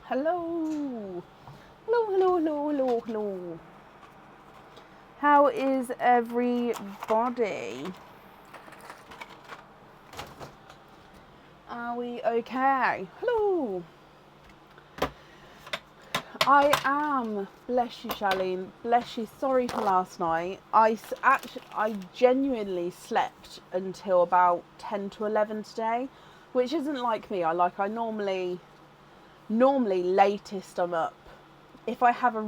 Hello. Hello, hello, hello, hello, hello. How is everybody? Are we okay? Hello. I am. Bless you, Charlene. Bless you. Sorry for last night. I genuinely slept until about 10 to 11 today, which isn't like me. I normally latest I'm up. If I have a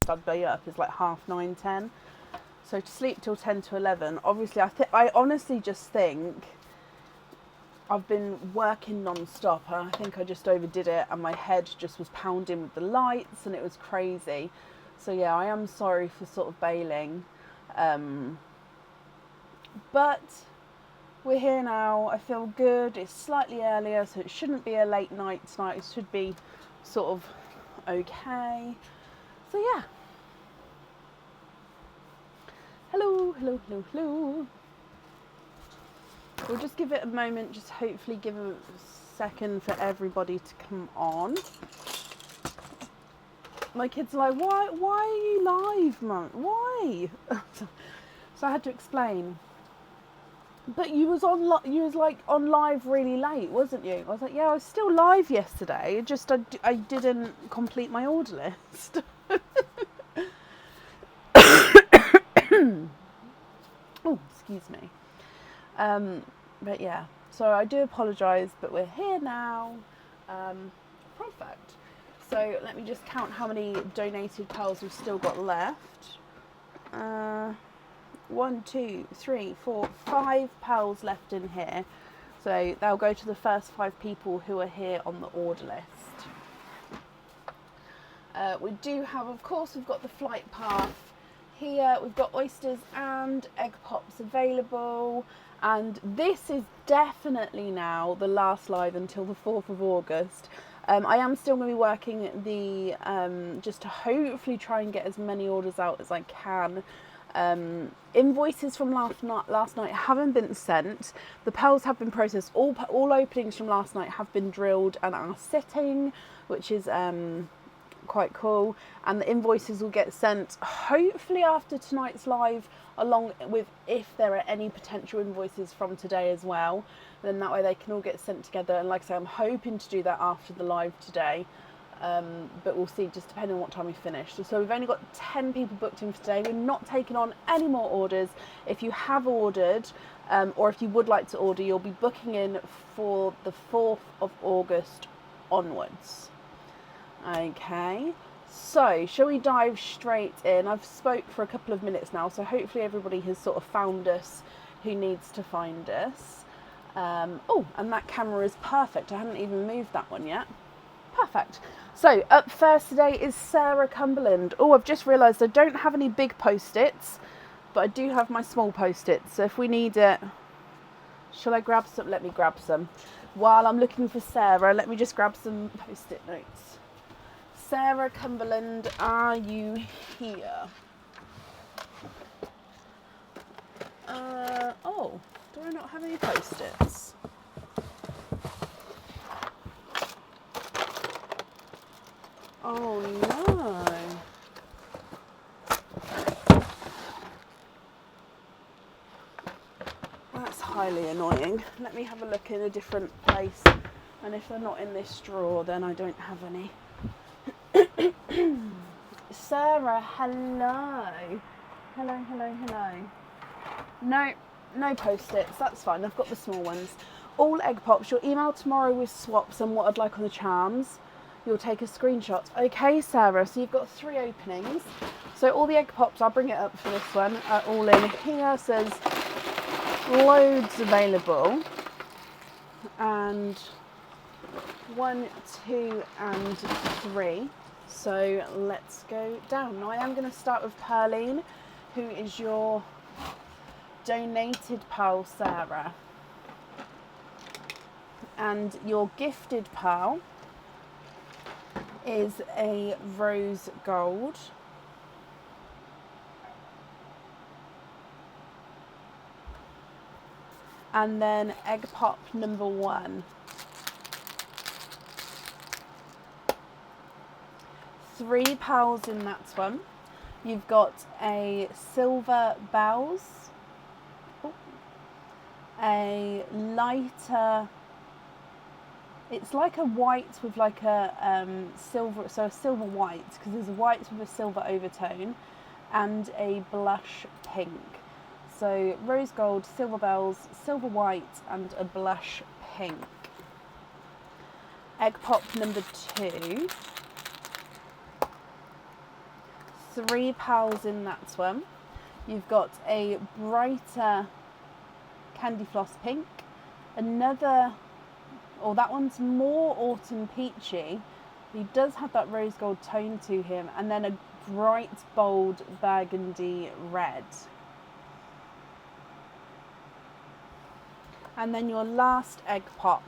I'd be up is like 9:30, 10. So to sleep till 10 to 11, obviously I honestly just think I've been working non-stop and I think I just overdid it and my head just was pounding with the lights and it was crazy. So yeah, I am sorry for sort of bailing. But we're here now. I feel good. It's slightly earlier, so it shouldn't be a late night tonight. It should be sort of okay. So yeah. Hello, hello, hello, hello. We'll just give it a moment, just hopefully give a second for everybody to come on. My kids are like, why are you live, Mum? Why? So I had to explain. But you was on live really late, wasn't you? I was like, yeah, I was still live yesterday. Just I didn't complete my order list. Oh, excuse me. But yeah, so I do apologise, but we're here now. Perfect. So let me just count how many donated pearls we've still got left. 1, 2, 3, 4, 5 pearls left in here. So they'll go to the first 5 people who are here on the order list. We do have, of course, we've got the flight path here. We've got oysters and egg pops available. And this is definitely now the last live until the 4th of August. I am still going to be working the, just to hopefully try and get as many orders out as I can. Invoices from last night haven't been sent. The pearls have been processed. All openings from last night have been drilled and are sitting, which is quite cool. And the invoices will get sent hopefully after tonight's live, along with if there are any potential invoices from today as well. Then that way they can all get sent together. And like I say, I'm hoping to do that after the live today. But we'll see, just depending on what time we finish. So we've only got 10 people booked in for today. We're not taking on any more orders. If you have ordered, or if you would like to order, you'll be booking in for the 4th of August onwards. Okay, so shall we dive straight in? I've spoke for a couple of minutes now, so hopefully everybody has sort of found us who needs to find us. Oh, and that camera is perfect. I haven't even moved that one yet. Perfect. So up first today is Sarah Cumberland. Oh, I've just realised I don't have any big post-its, but I do have my small post-its. So if we need it, shall I grab some? Let me grab some. While I'm looking for Sarah, let me just grab some post-it notes. Sarah Cumberland, are you here? Oh, do I not have any post-its? Oh no. That's highly annoying. Let me have a look in a different place. And if they're not in this drawer, then I don't have any. Sarah, hello. Hello, hello, hello. No post-its, that's fine. I've got the small ones. All egg pops. Your email tomorrow with swaps and what I'd like on the charms. You'll take a screenshot. Okay, Sarah, so you've got 3 openings. So all the egg pops, I'll bring it up for this one, are all in here. Says loads available. And 1, 2, and 3. So let's go down. Now I am going to start with Pearline, who is your donated pearl, Sarah. And your gifted pearl is a rose gold. And then egg pop number 1 3 pals in that one. You've got a silver bells, a lighter, it's like a white with like a silver, so a silver white, because there's a white with a silver overtone, and a blush pink. So rose gold, silver bells, silver white, and a blush pink. Egg pop number 2. 3 pals in that one. You've got a brighter candy floss pink, another, that one's more autumn peachy. He does have that rose gold tone to him, and then a bright bold burgundy red. And then your last egg pop.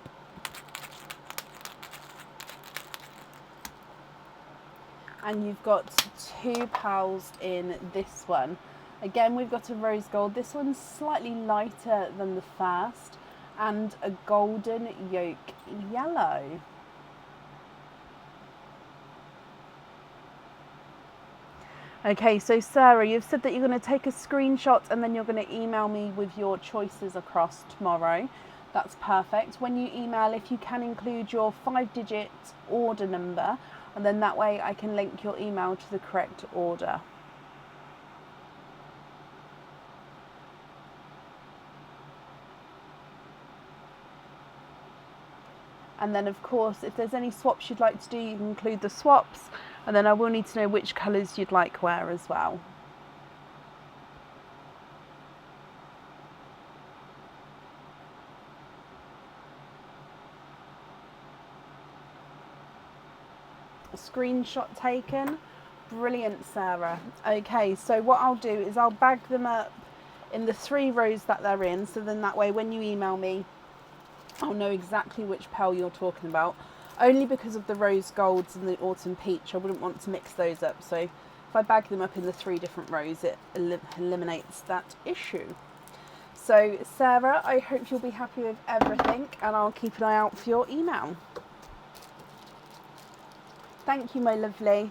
And you've got 2 pals in this one. Again, we've got a rose gold. This one's slightly lighter than the first, and a golden yolk yellow. Okay, so Sarah, you've said that you're going to take a screenshot and then you're going to email me with your choices across tomorrow. That's perfect. When you email, if you can include your 5-digit order number, and then that way I can link your email to the correct order. And then of course, if there's any swaps you'd like to do, you can include the swaps, and then I will need to know which colours you'd like where as well. A screenshot taken. Brilliant, Sarah. Okay, so what I'll do is I'll bag them up in the 3 rows that they're in, so then that way when you email me, I'll know exactly which pearl you're talking about. Only because of the rose golds and the autumn peach, I wouldn't want to mix those up. So if I bag them up in the 3 different rows, it eliminates that issue. So Sarah, I hope you'll be happy with everything, and I'll keep an eye out for your email. Thank you, my lovely.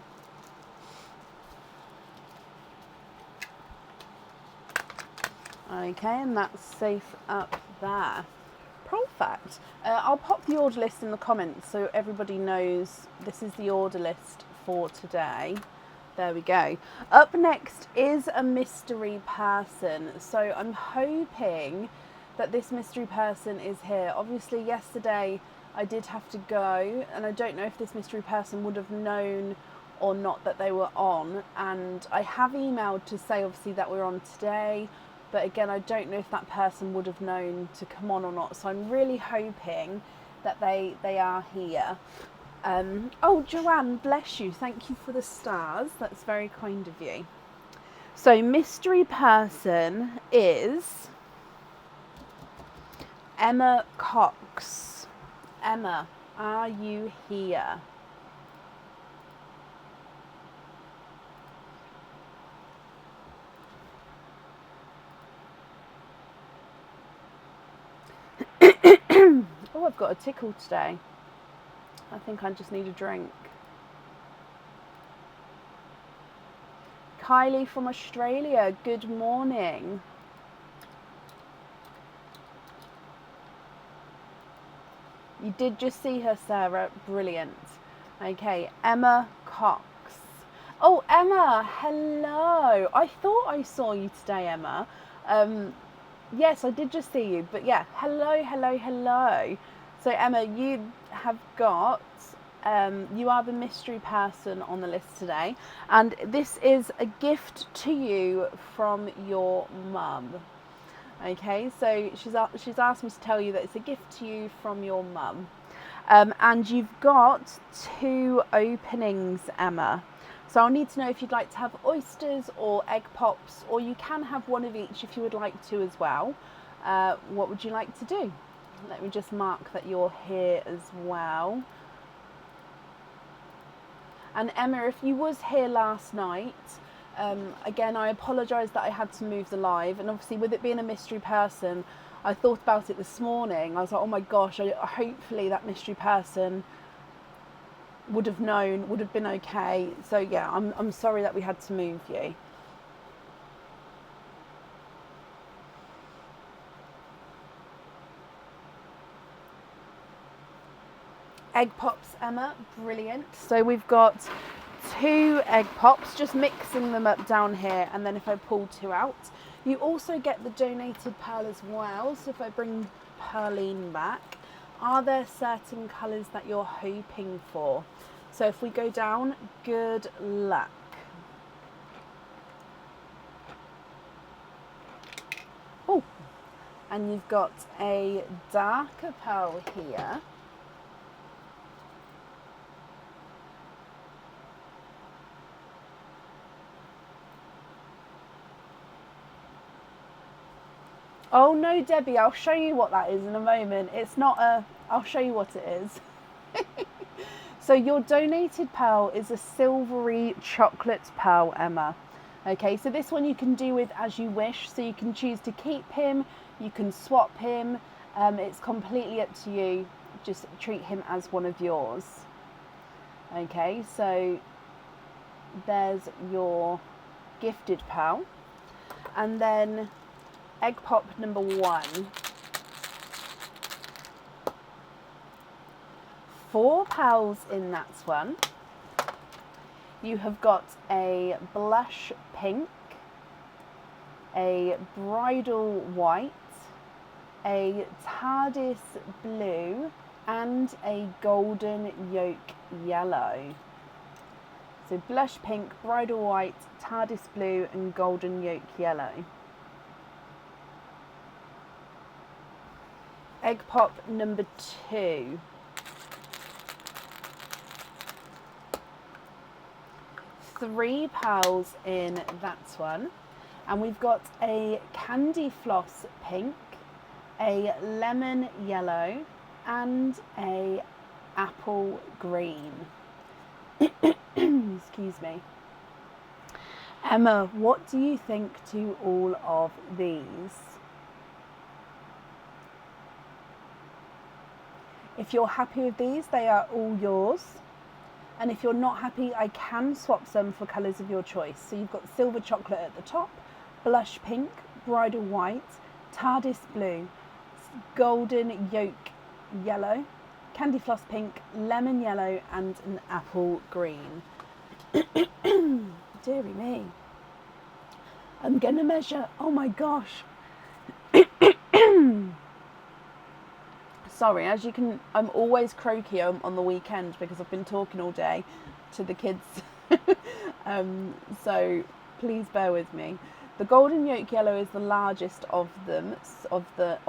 Okay, and that's safe up there. Perfect. I'll pop the order list in the comments so everybody knows this is the order list for today. There we go. Up next is a mystery person. So I'm hoping that this mystery person is here. Obviously yesterday I did have to go, and I don't know if this mystery person would have known or not that they were on, and I have emailed to say obviously that we're on today, but again I don't know if that person would have known to come on or not, so I'm really hoping that they are here. Oh, Joanne, bless you, thank you for the stars, that's very kind of you. So mystery person is Emma Cox. Emma, are you here? Oh, I've got a tickle today. I think I just need a drink. Kylie from Australia, good morning. You did just see her, Sarah. Brilliant. Okay, Emma Cox. Oh, Emma, hello. I thought I saw you today, Emma. Yes, I did just see you. But yeah, hello, hello, hello. So, Emma, you have got, you are the mystery person on the list today. And this is a gift to you from your mum. Okay, so she's asked me to tell you that it's a gift to you from your mum. And you've got 2 openings, Emma. So I'll need to know if you'd like to have oysters or egg pops, or you can have one of each if you would like to as well. What would you like to do? Let me just mark that you're here as well. And Emma, if you was here last night, again, I apologise that I had to move the live, and obviously with it being a mystery person, I thought about it this morning. I was like, oh my gosh, hopefully that mystery person would have known, would have been okay. So yeah, I'm sorry that we had to move you. Egg pops, Emma, brilliant. So we've got 2 egg pops, just mixing them up down here, and then if I pull 2 out, you also get the donated pearl as well. So if I bring Pearline back, are there certain colours that you're hoping for? So if we go down, good luck. Oh, and you've got a darker pearl here. Oh no, Debbie, I'll show you what that is in a moment. It's not a, I'll show you what it is. So your donated pearl is a silvery chocolate pearl, Emma. Okay, so this one you can do with as you wish. So you can choose to keep him, you can swap him. It's completely up to you. Just treat him as one of yours. Okay, so there's your gifted pearl. And then egg pop number 1. 4 pearls in that one. You have got a blush pink, a bridal white, a TARDIS blue, and a golden yolk yellow. So blush pink, bridal white, TARDIS blue, and golden yolk yellow. Egg pop number 2. 3 pearls in that one, and we've got a candy floss pink, a lemon yellow, and a apple green. Excuse me. Emma, what do you think to all of these? If you're happy with these, they are all yours. And if you're not happy, I can swap some for colours of your choice. So you've got silver chocolate at the top, blush pink, bridal white, TARDIS blue, golden yolk yellow, candy floss pink, lemon yellow, and an apple green. Deary me. I'm going to measure. Oh my gosh. Sorry, as you can, I'm always croaky on the weekend because I've been talking all day to the kids. So please bear with me. The golden yolk yellow is the largest of them, of the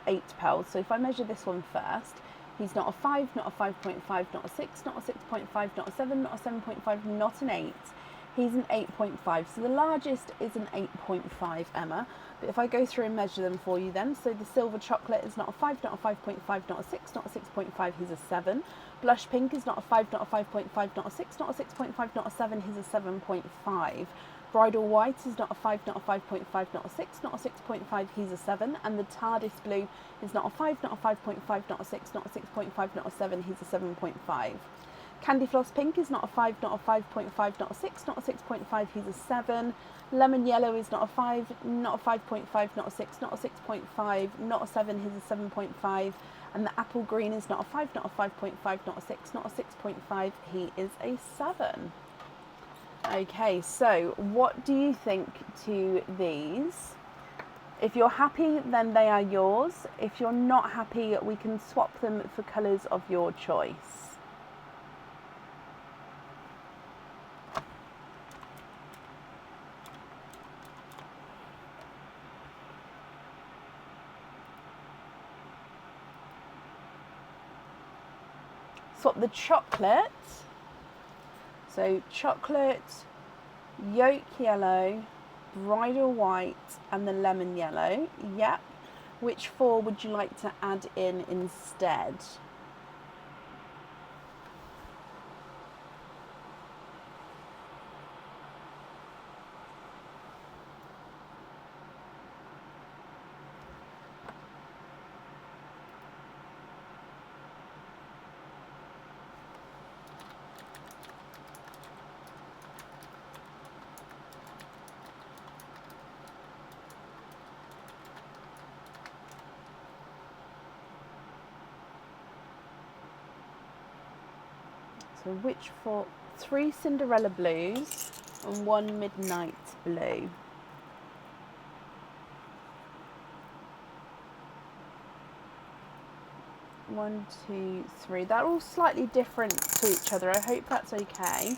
8 pearls. So if I measure this one first, he's not a 5, not a 5.5, not a 6, not a 6.5, not a 7, not a 7.5, not an 8. He's an 8.5. So the largest is an 8.5, Emma. But if I go through and measure them for you then, so the silver chocolate is not a 5, not a 5.5, not a 6, not a 6.5, he's a 7. Blush pink is not a 5, not a 5.5, not a 6, not a 6.5, not a 7, he's a 7.5. Bridal white is not a 5, not a 5.5, not a 6, not a 6.5, he's a 7. And the TARDIS blue is not a 5, not a 5.5, not a 6, not a 6.5, not a 7, he's a 7.5. Candy floss pink is not a 5, not a 5.5, not a 6, not a 6.5, he's a 7. Lemon yellow is not a 5, not a 5.5, not a 6, not a 6.5, not a 7, he's a 7.5. And the apple green is not a 5, not a 5.5, not a 6, not a 6.5, he is a 7. Okay, so what do you think to these? If you're happy, then they are yours. If you're not happy, we can swap them for colours of your choice. Swap the chocolate. So chocolate, yolk yellow, bridal white, and the lemon yellow. Yep. Which 4 would you like to add in instead? So which for 3 Cinderella blues and 1 midnight blue. One, two, three. They're all slightly different to each other. I hope that's okay.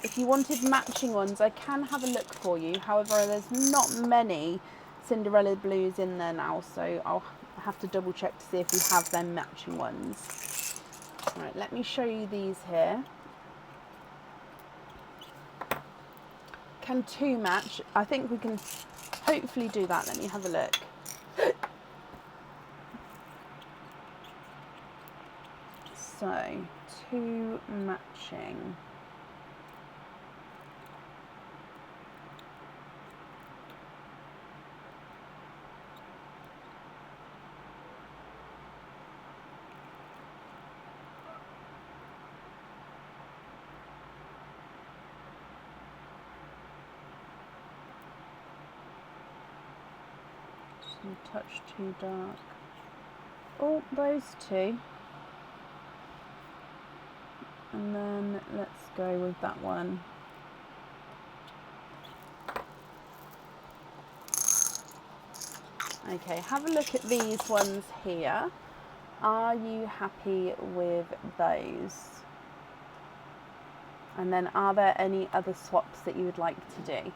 If you wanted matching ones, I can have a look for you. However, there's not many Cinderella blues in there now, so I'll have to double check to see if we have them matching ones. Right, let me show you these here. Can 2 match? I think we can hopefully do that. Let me have a look. So, 2 matching. Just a touch too dark. Oh, those 2. And then let's go with that one. Okay, have a look at these ones here. Are you happy with those? And then are there any other swaps that you would like to do?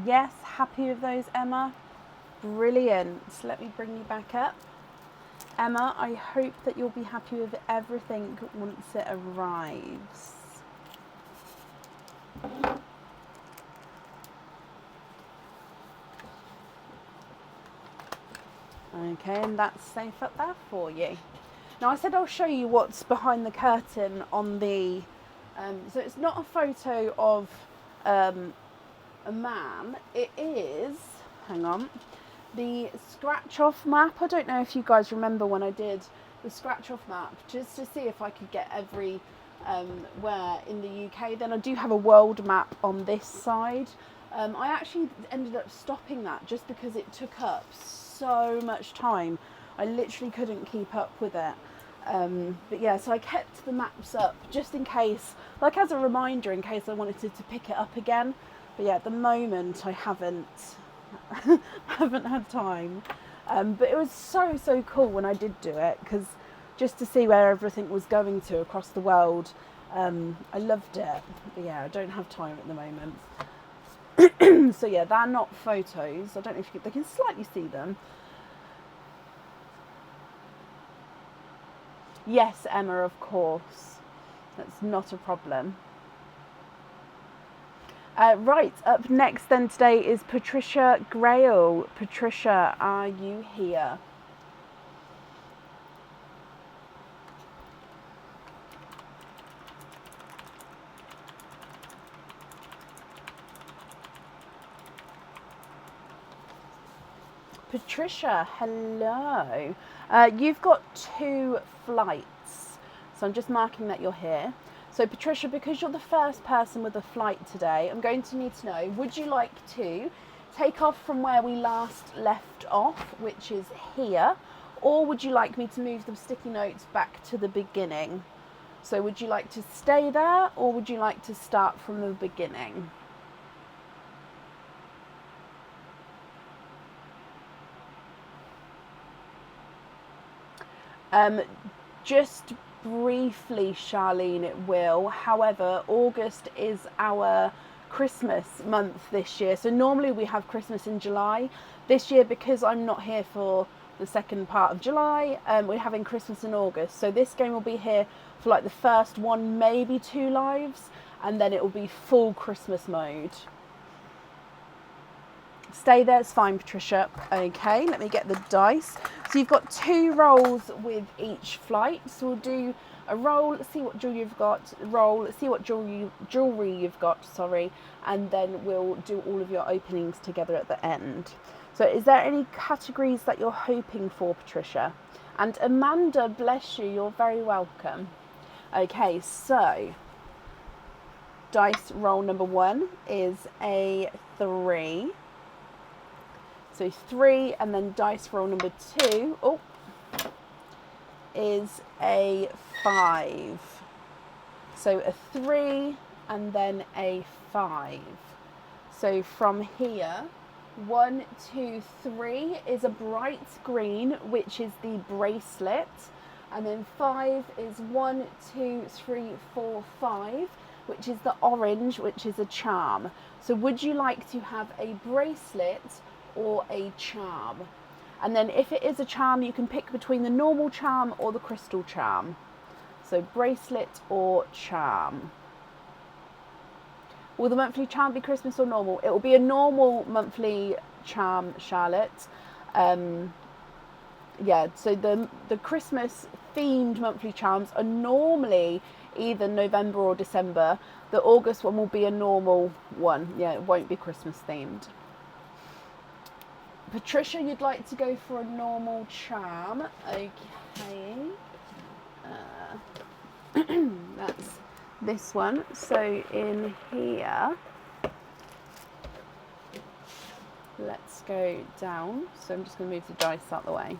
Yes, happy with those, Emma? Brilliant. Let me bring you back up. Emma, I hope that you'll be happy with everything once it arrives. Okay, and that's safe up there for you. Now, I said I'll show you what's behind the curtain on the... so it's not a photo of a man. It is... Hang on. The scratch-off map. I don't know if you guys remember when I did the scratch-off map, just to see if I could get every where in the UK. Then I do have a world map on this side. I actually ended up stopping that just because it took up so much time. I literally couldn't keep up with it. But yeah, so I kept the maps up just in case, like as a reminder, in case I wanted to pick it up again. But yeah, at the moment I haven't had time. But it was so cool when I did do it, because just to see where everything was going to across the world, I loved it. But yeah, I don't have time at the moment. So yeah, they're not photos. I don't know if they can slightly see them. Yes, Emma, of course. That's not a problem. Right, up next then today is Patricia Grail. Patricia, are you here? Patricia, hello. You've got 2 flights, so I'm just marking that you're here. So Patricia, because you're the first person with a flight today, I'm going to need to know, would you like to take off from where we last left off, which is here, or would you like me to move the sticky notes back to the beginning? So would you like to stay there, or would you like to start from the beginning? Just briefly, Charlene, it will. However, August is our Christmas month this year. So normally we have Christmas in July. This year, because I'm not here for the second part of July, we're having Christmas in August. So this game will be here for like the first 1, maybe 2 lives. and then it will be full Christmas mode. Stay there, it's fine, Patricia. Okay, let me get the dice. So you've got 2 rolls with each flight. So we'll do a roll, see what jewelry you've got, roll, see what jewelry you've got, sorry, and then we'll do all of your openings together at the end. So is there any categories that you're hoping for, Patricia? And Amanda, bless you, you're very welcome. Okay, so dice roll number 1 is a 3. So 3, and then dice roll number 2 is a 5. So a 3 and then a 5. So from here, 1, 2, 3 is a bright green, which is the bracelet. And then 5 is 1, 2, 3, 4, 5, which is the orange, which is a charm. So would you like to have a bracelet or a charm? And then if it is a charm, you can pick between the normal charm or the crystal charm. So bracelet or charm. Will the monthly charm be Christmas or normal? It will be a normal monthly charm, Charlotte. Yeah, so the Christmas themed monthly charms are normally either November or December. The August one will be a normal one. Yeah, it won't be Christmas themed. Patricia, you'd like to go for a normal charm. Okay. That's this one. So in here, let's go down. So I'm just going to move the dice out the way.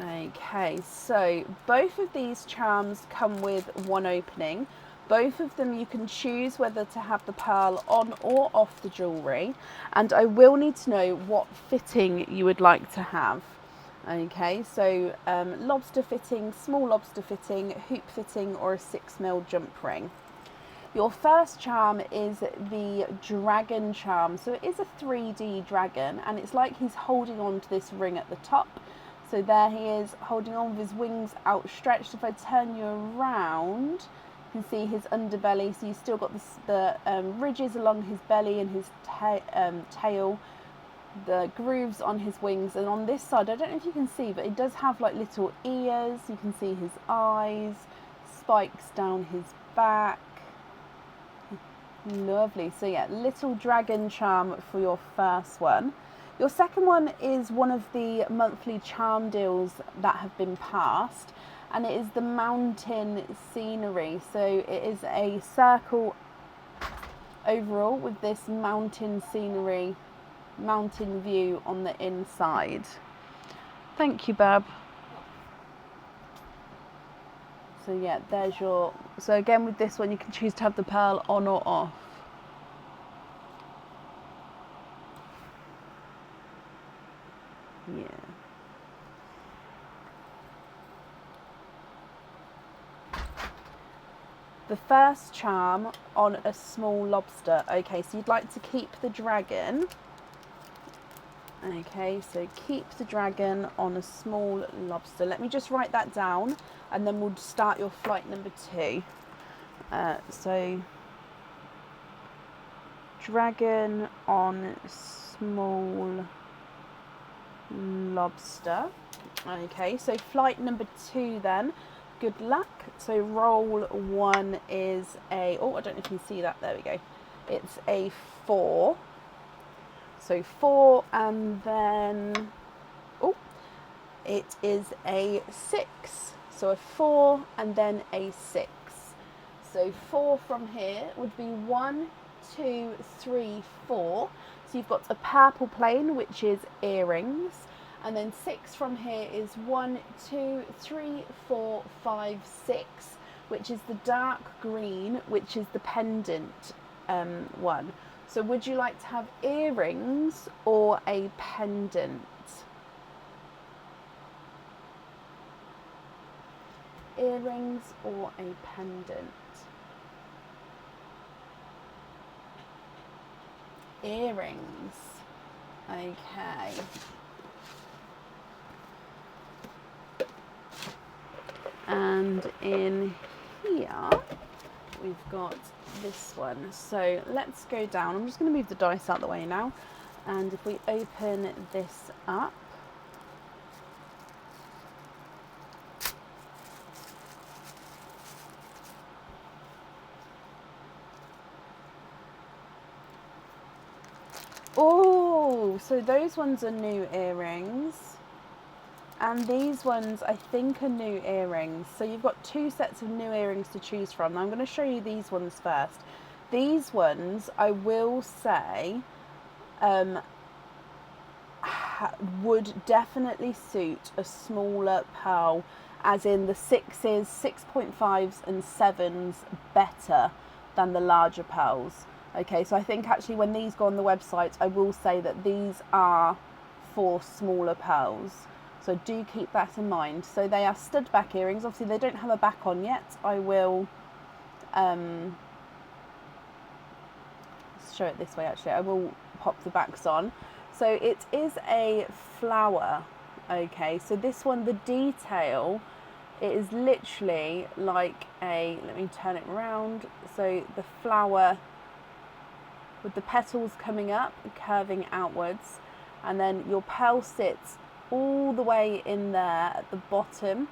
Okay, so both of these charms come with 1 opening. Both of them you can choose whether to have the pearl on or off the jewellery, and I will need to know what fitting you would like to have. Okay, so lobster fitting, small lobster fitting, hoop fitting, or a 6mm jump ring. Your first charm is the dragon charm. So it is a 3D dragon, and it's like he's holding on to this ring at the top. So there he is, holding on with his wings outstretched. If I turn you around, you can see his underbelly. So you've still got the ridges along his belly and his tail, the grooves on his wings. And on this side, I don't know if you can see, but it does have like little ears. You can see his eyes, spikes down his back. Lovely. So yeah, little dragon charm for your first one. Your second one is one of the monthly charm deals that have been passed, and it is the mountain scenery. So it is a circle overall with this mountain scenery, mountain view on the inside. Thank you, Bab. So yeah, there's your, so again with this one you can choose to have the pearl on or off. Yeah. The first charm on a small lobster. Okay, so you'd like to keep the dragon. Okay, so keep the dragon on a small lobster. Let me just write that down and then we'll start your flight number 2. So dragon on small lobster. Okay, so flight number 2 then. Good luck. So roll 1 is a, oh, I don't know if you can see that, there we go. It's a 4. So 4, and then, oh, it is a 6. So a 4 and then a 6. So 4 from here would be 1, 2, 3, 4. So you've got a purple plain, which is earrings. And then 6 from here is 1, 2, 3, 4, 5, 6, which is the dark green, which is the pendant one. So would you like to have earrings or a pendant? Earrings or a pendant? Earrings. Okay. And in here, we've got this one. So let's go down. I'm just going to move the dice out the way now. And if we open this up, oh, so those ones are new earrings. And these ones, I think, are new earrings. So you've got two sets of new earrings to choose from. Now I'm going to show you these ones first. These ones, I will say, would definitely suit a smaller pearl, as in the 6s, 6.5s and 7s better than the larger pearls. Okay, so I think actually when these go on the website, I will say that these are for smaller pearls. So do keep that in mind. So they are stud back earrings. Obviously they don't have a back on yet. I will show it this way actually. I will pop the backs on. So it is a flower. Okay, so this one, the detail, it is literally like a, let me turn it around. So the flower with the petals coming up, curving outwards, and then your pearl sits all the way in there at the bottom,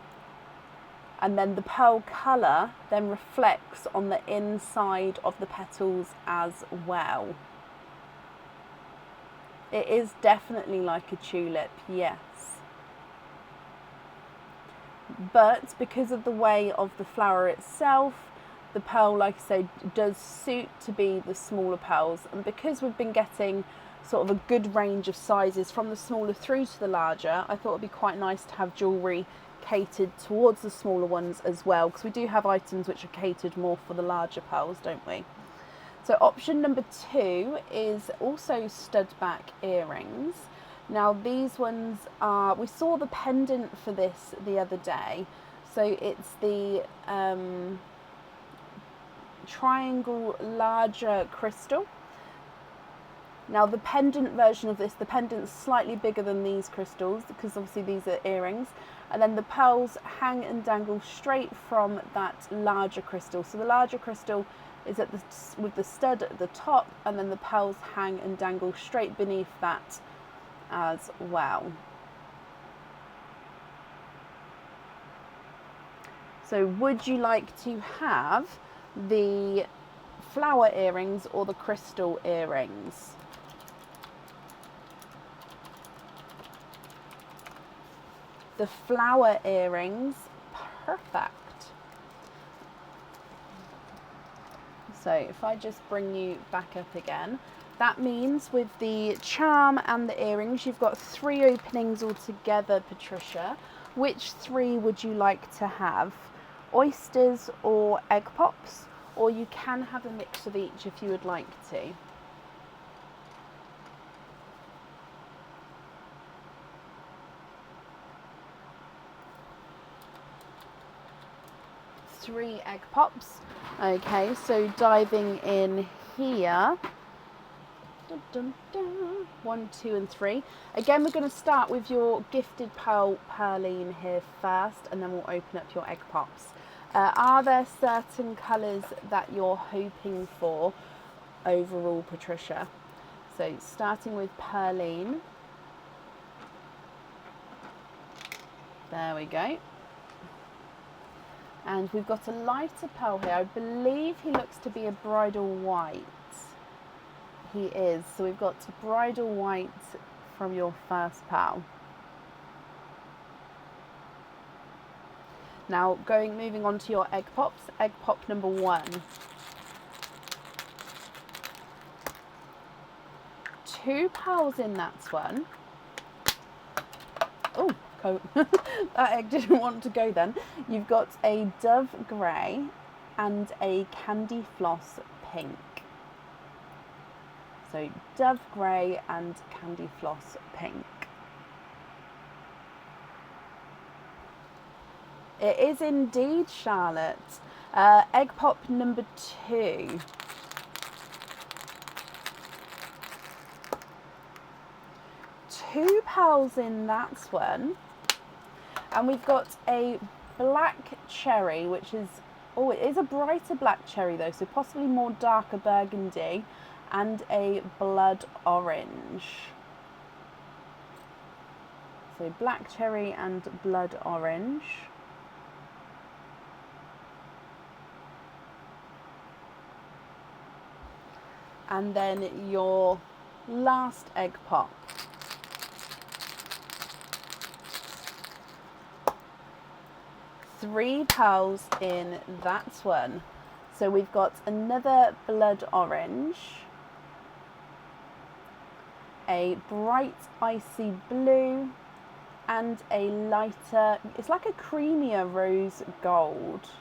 and then the pearl colour then reflects on the inside of the petals as well. It is definitely like a tulip, yes. But because of the way of the flower itself, the pearl, like I say, does suit to be the smaller pearls. And because we've been getting sort of a good range of sizes from the smaller through to the larger, I thought it'd be quite nice to have jewellery catered towards the smaller ones as well, because we do have items which are catered more for the larger pearls, don't we? So option number 2 is also stud back earrings. Now these ones are, we saw the pendant for this the other day. So it's the triangle larger crystal. Now the pendant version of this, the pendant's slightly bigger than these crystals, because obviously these are earrings, and then the pearls hang and dangle straight from that larger crystal. So the larger crystal is at with the stud at the top, and then the pearls hang and dangle straight beneath that as well. So would you like to have the flower earrings or the crystal earrings? The flower earrings, perfect. So if I just bring you back up again, that means with the charm and the earrings, you've got 3 openings altogether, Patricia. Which 3 would you like to have? Oysters or egg pops? Or you can have a mix of each if you would like to. Three egg pops. Okay, so diving in here. Dun, dun, dun. 1, 2 and 3. Again, we're going to start with your gifted pearl Perline here first, and then we'll open up your egg pops. Are there certain colours that you're hoping for overall, Patricia? So starting with Perline. There we go. And we've got a lighter pearl here. I believe he looks to be a bridal white. He is. So we've got bridal white from your first pearl. Now moving on to your egg pops. Egg pop number 1. 2 pearls in that one. Oh, that egg didn't want to go then. You've got a dove grey and a candy floss pink. So dove grey and candy floss pink. It is indeed, Charlotte. Egg pop number 2. 2 pearls in that one. And we've got a black cherry, which is, oh, it is a brighter black cherry though, so possibly more darker burgundy, and a blood orange. So black cherry and blood orange. And then your last egg pop. Three pearls in that one. So we've got another blood orange, a bright icy blue, and a lighter, it's like a creamier rose gold.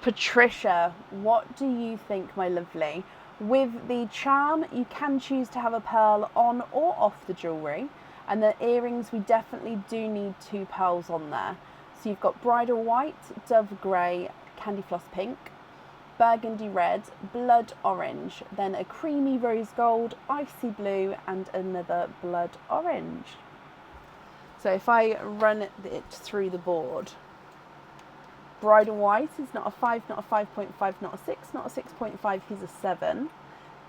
Patricia, what do you think, my lovely? With the charm, you can choose to have a pearl on or off the jewellery. And the earrings, we definitely do need two pearls on there. So you've got bridal white, dove grey, candy floss pink, burgundy red, blood orange, then a creamy rose gold, icy blue, and another blood orange. So if I run it through the board, bridal white is not a 5, not a 5.5, not a 6, not a 6.5, he's a 7.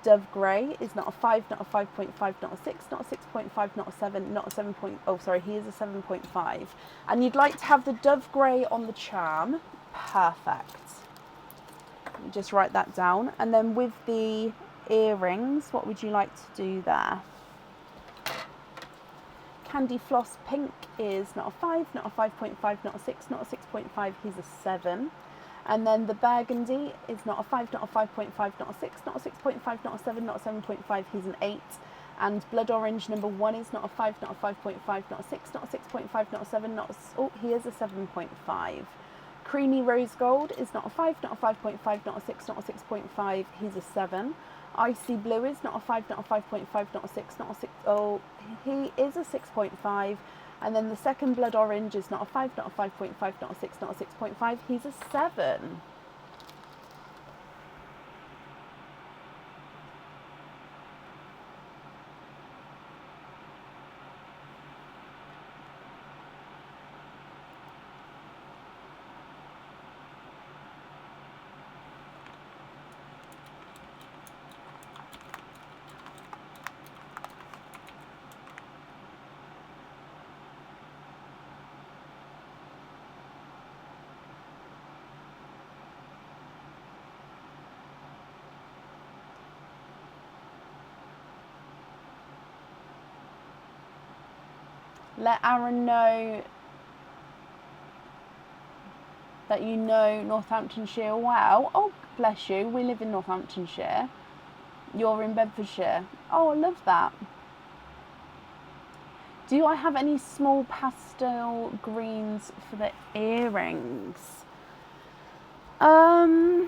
Dove grey is not a 5, not a 5.5, not a 6, not a 6.5, not a 7, not a 7. Oh, sorry, he is a 7.5. And you'd like to have the dove grey on the charm. Perfect. Let me just write that down. And then with the earrings, what would you like to do there? Candy floss pink is not a 5, not a 5.5, not a 6, not a 6.5, he's a 7. And then the burgundy is not a 5, not a 5.5, not a 6, not a 6.5, not a 7, not a 7.5, he's an 8. And blood orange number 1 is not a 5, not a 5.5, not a 6, not a 6.5, not a 7, not a, oh, he is a 7.5. Creamy rose gold is not a 5, not a 5.5, not a 6, not a 6.5, he's a 7. Icy blue is not a 5, not a 5.5, not a 6, not a 6, oh, he is a 6.5. And then the second blood orange is not a 5, not a 5.5, not a 6, not a 6.5, he's a 7. Let Aaron know that you know Northamptonshire well. Oh, bless you. We live in Northamptonshire. You're in Bedfordshire. Oh, I love that. Do I have any small pastel greens for the earrings? I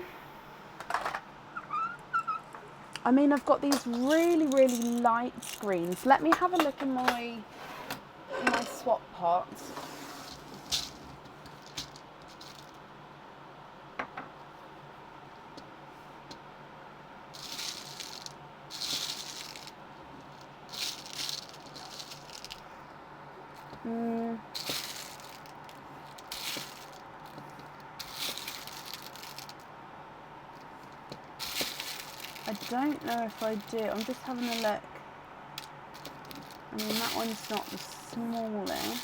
mean, I've got these really, really light greens. Let me have a look in my swap pot. I don't know if I do. I'm just having a look. I mean, that one's not the smallest.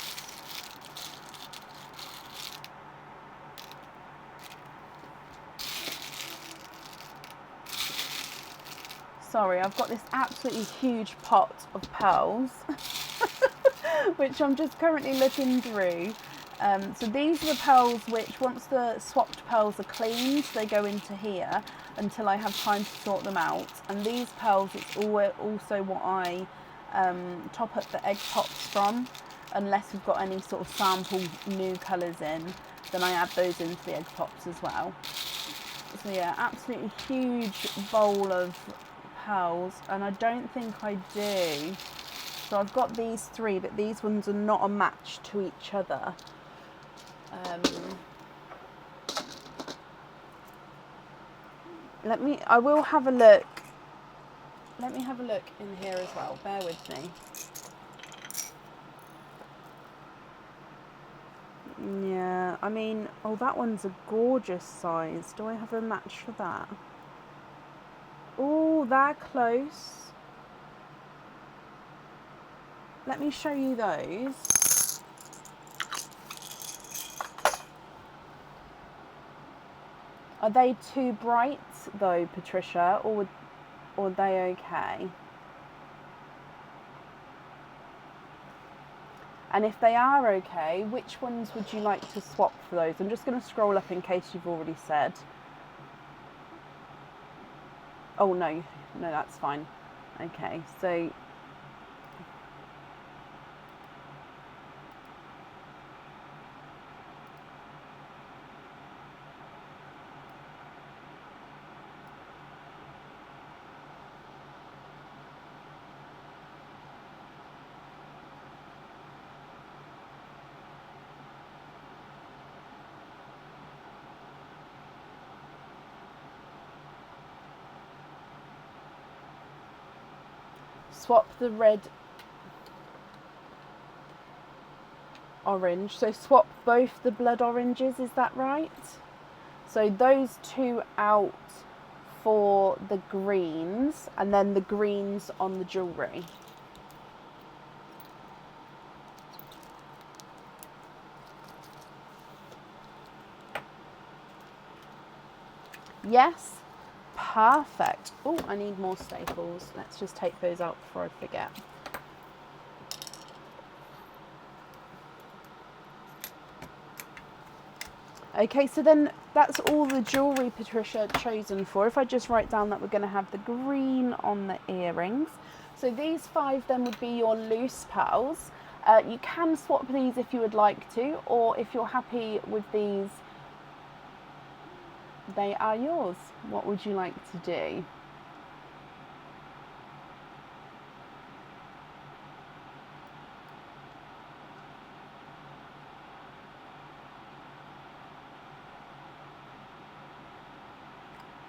Sorry, I've got this absolutely huge pot of pearls, which I'm just currently looking through. So these are the pearls which, once the swapped pearls are cleaned, they go into here until I have time to sort them out. And these pearls, it's also what I top up the egg pops from, unless we've got any sort of sample new colours in, then I add those into the egg pops as well. So yeah, absolutely huge bowl of pearls, and I don't think I do. So I've got these three, but these ones are not a match to each other. I will have a look. Let me have a look in here as well. Bear with me. Yeah, I mean, oh, that one's a gorgeous size. Do I have a match for that? Oh, they're close. Let me show you those. Are they too bright though, Patricia, or are they okay? And if they are okay, which ones would you like to swap for those? I'm just going to scroll up in case you've already said. Oh, no, that's fine. Okay, so swap the red orange. So swap both the blood oranges, is that right? So those two out for the greens, and then the greens on the jewellery. Yes, perfect. Oh, I need more staples. Let's just take those out before I forget. Okay, so then that's all the jewellery Patricia chosen for. If I just write down that we're going to have the green on the earrings. So these 5 then would be your loose pearls. You can swap these if you would like to, or if you're happy with these, they are yours. What would you like to do?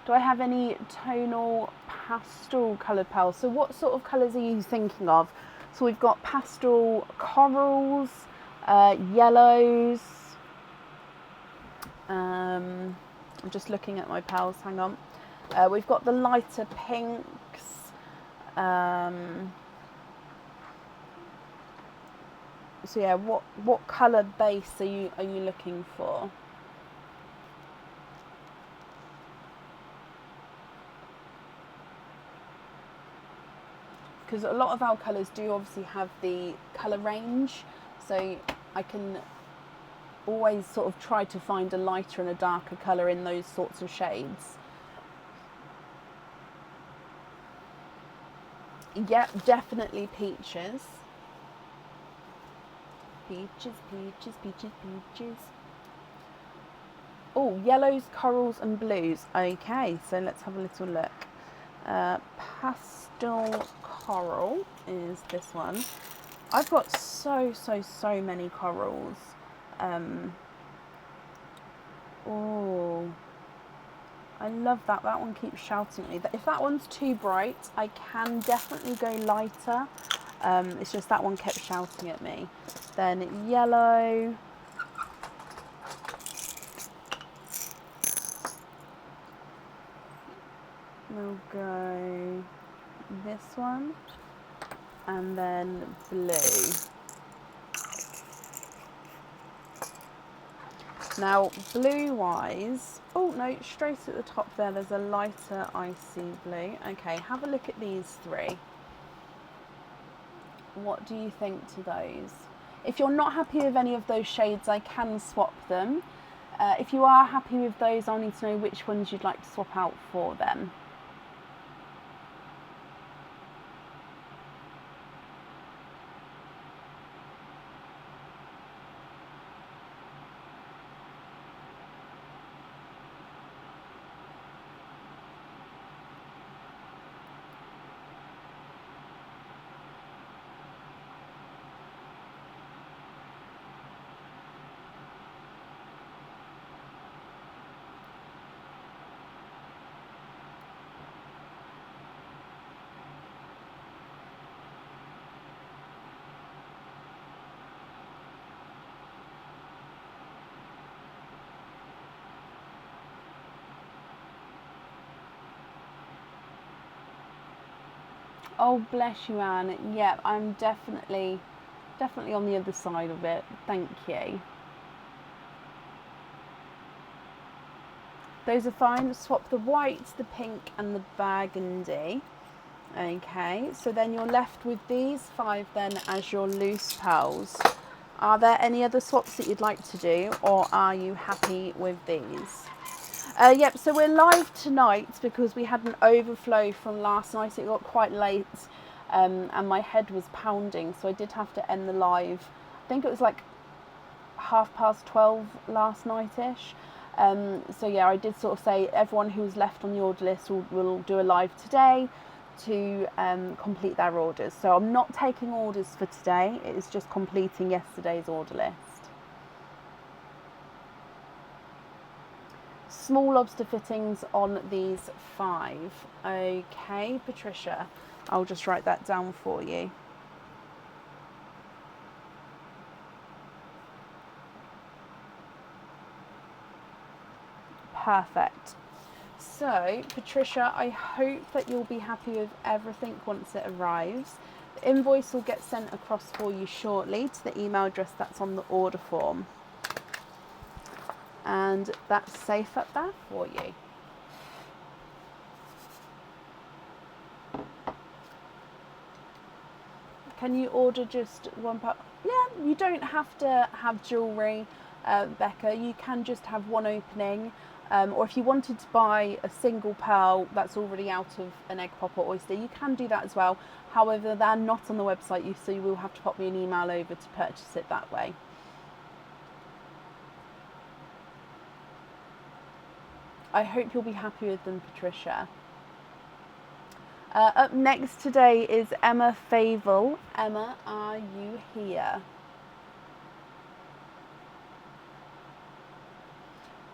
Do I have any tonal pastel coloured pearls? So what sort of colours are you thinking of? So we've got pastel corals, yellows. I'm just looking at my pearls, hang on. We've got the lighter pinks. So yeah, what colour base are you looking for? Because a lot of our colours do obviously have the colour range, so I can always sort of try to find a lighter and a darker colour in those sorts of shades. Yep, definitely peaches. Peaches, peaches, peaches, peaches. Oh, yellows, corals and blues. Okay, so let's have a little look. Pastel coral is this one. I've got so many corals. Oh, I love that. That one keeps shouting at me. If that one's too bright, I can definitely go lighter. It's just that one kept shouting at me. Then yellow. We'll go this one. And then blue. Now, blue-wise, oh no, straight at the top there's a lighter icy blue. Okay, have a look at these 3. What do you think to those? If you're not happy with any of those shades, I can swap them. If you are happy with those, I'll need to know which ones you'd like to swap out for them. Oh, bless you, Anne. Yeah, I'm definitely on the other side of it. Thank you. Those are fine. Swap the white, the pink and the burgundy. Okay, so then you're left with these 5 then as your loose pearls. Are there any other swaps that you'd like to do, or are you happy with these? Yep, so we're live tonight because we had an overflow from last night. It got quite late and my head was pounding, so I did have to end the live. I think it was like 12:30 last night-ish. So yeah, I did sort of say everyone who's left on the order list will do a live today to complete their orders. So I'm not taking orders for today, it is just completing yesterday's order list. Small lobster fittings on these 5. Okay, Patricia, I'll just write that down for you. Perfect. So, Patricia, I hope that you'll be happy with everything once it arrives. The invoice will get sent across for you shortly to the email address that's on the order form. And that's safe up there for you. Can you order just 1 pearl? Yeah, you don't have to have jewellery, Becca. You can just have 1 opening. Or if you wanted to buy a single pearl that's already out of an egg pop or oyster, you can do that as well. However, they're not on the website, so you will have to pop me an email over to purchase it that way. I hope you'll be happy with them, Patricia. Up next today is Emma Favel. Emma, are you here?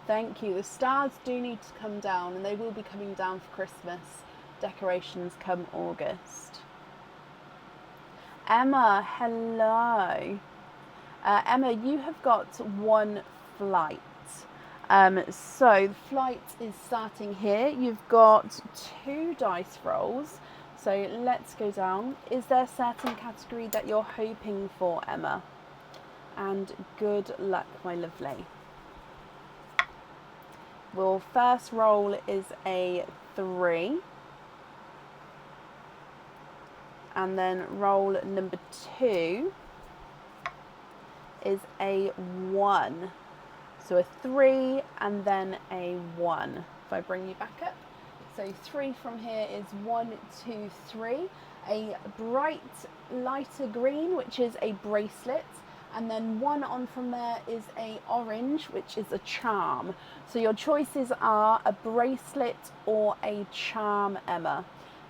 Thank you. The stars do need to come down, and they will be coming down for Christmas decorations come August. Emma, hello. Emma, you have got 1 flight. So the flight is starting here. You've got 2 dice rolls. So let's go down. Is there a certain category that you're hoping for, Emma? And good luck, my lovely. Well, first roll is a 3. And then roll number 2 is a 1. So a 3 and then a 1. If I bring you back up. So 3 from here is 1, 2, 3. A bright lighter green, which is a bracelet. And then 1 on from there is a orange, which is a charm. So your choices are a bracelet or a charm, Emma.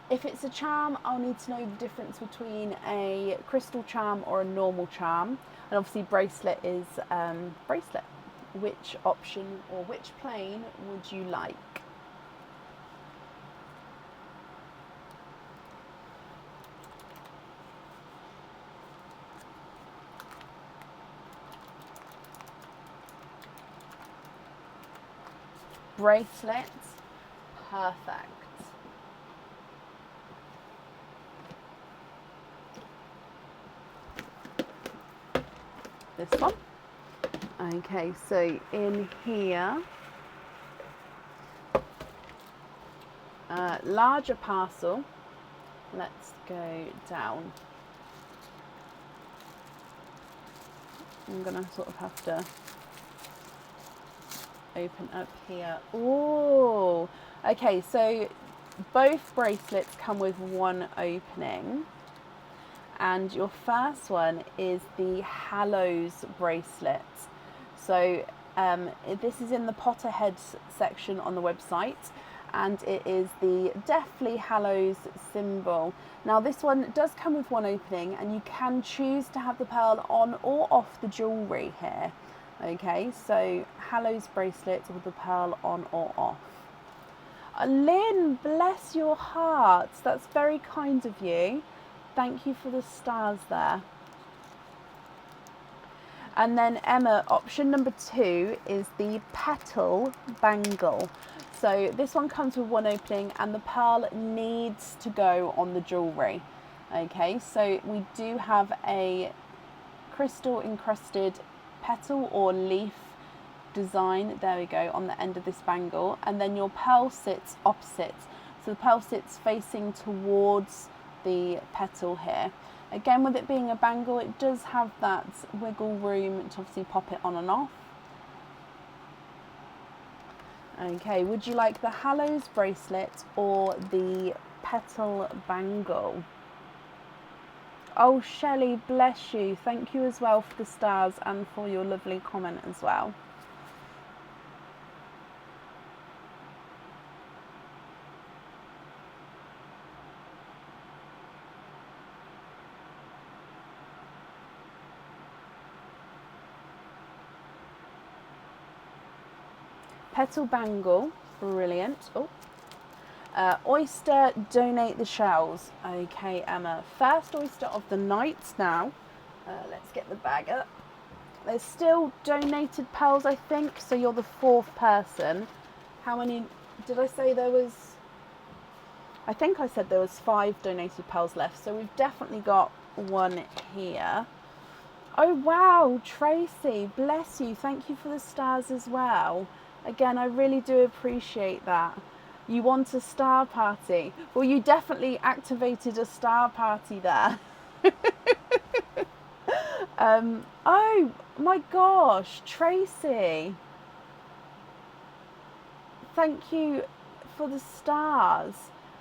If it's a charm, I'll need to know the difference between a crystal charm or a normal charm. And obviously bracelet is bracelet. Which option or which plane would you like? Bracelets, perfect. This one. Okay, so in here, larger parcel. Let's go down. I'm gonna sort of have to open up here. Oh, okay, so both bracelets come with 1 opening. And your first one is the Hallows bracelet. So this is in the Potterheads section on the website, and it is the Deathly Hallows symbol. Now this one does come with 1 opening, and you can choose to have the pearl on or off the jewellery here. Okay, so Hallows bracelet with the pearl on or off. Lynn, bless your heart. That's very kind of you. Thank you for the stars there. And then Emma, option number 2 is the petal bangle. So this one comes with one opening and the pearl needs to go on the jewellery. Okay, so we do have a crystal encrusted petal or leaf design, there we go, on the end of this bangle, and then your pearl sits opposite. So the pearl sits facing towards the petal here. Again, with it being a bangle, it does have that wiggle room to obviously pop it on and off. Okay, would you like the Hallows bracelet or the petal bangle? Oh, Shelley, bless you. Thank you as well for the stars and for your lovely comment as well. Petal bangle, brilliant. Oh, oyster, donate the shells. Okay, Emma, first oyster of the night now. Let's get the bag up. There's still donated pearls, I think, so you're the fourth person. How many did I say there was? I think I said there was 5 donated pearls left, so we've definitely got one here. Oh wow, Tracy, bless you. Thank you for the stars as well. Again, I really do appreciate that. You want a star party? Well, you definitely activated a star party there. Oh my gosh, Tracy. Thank you for the stars.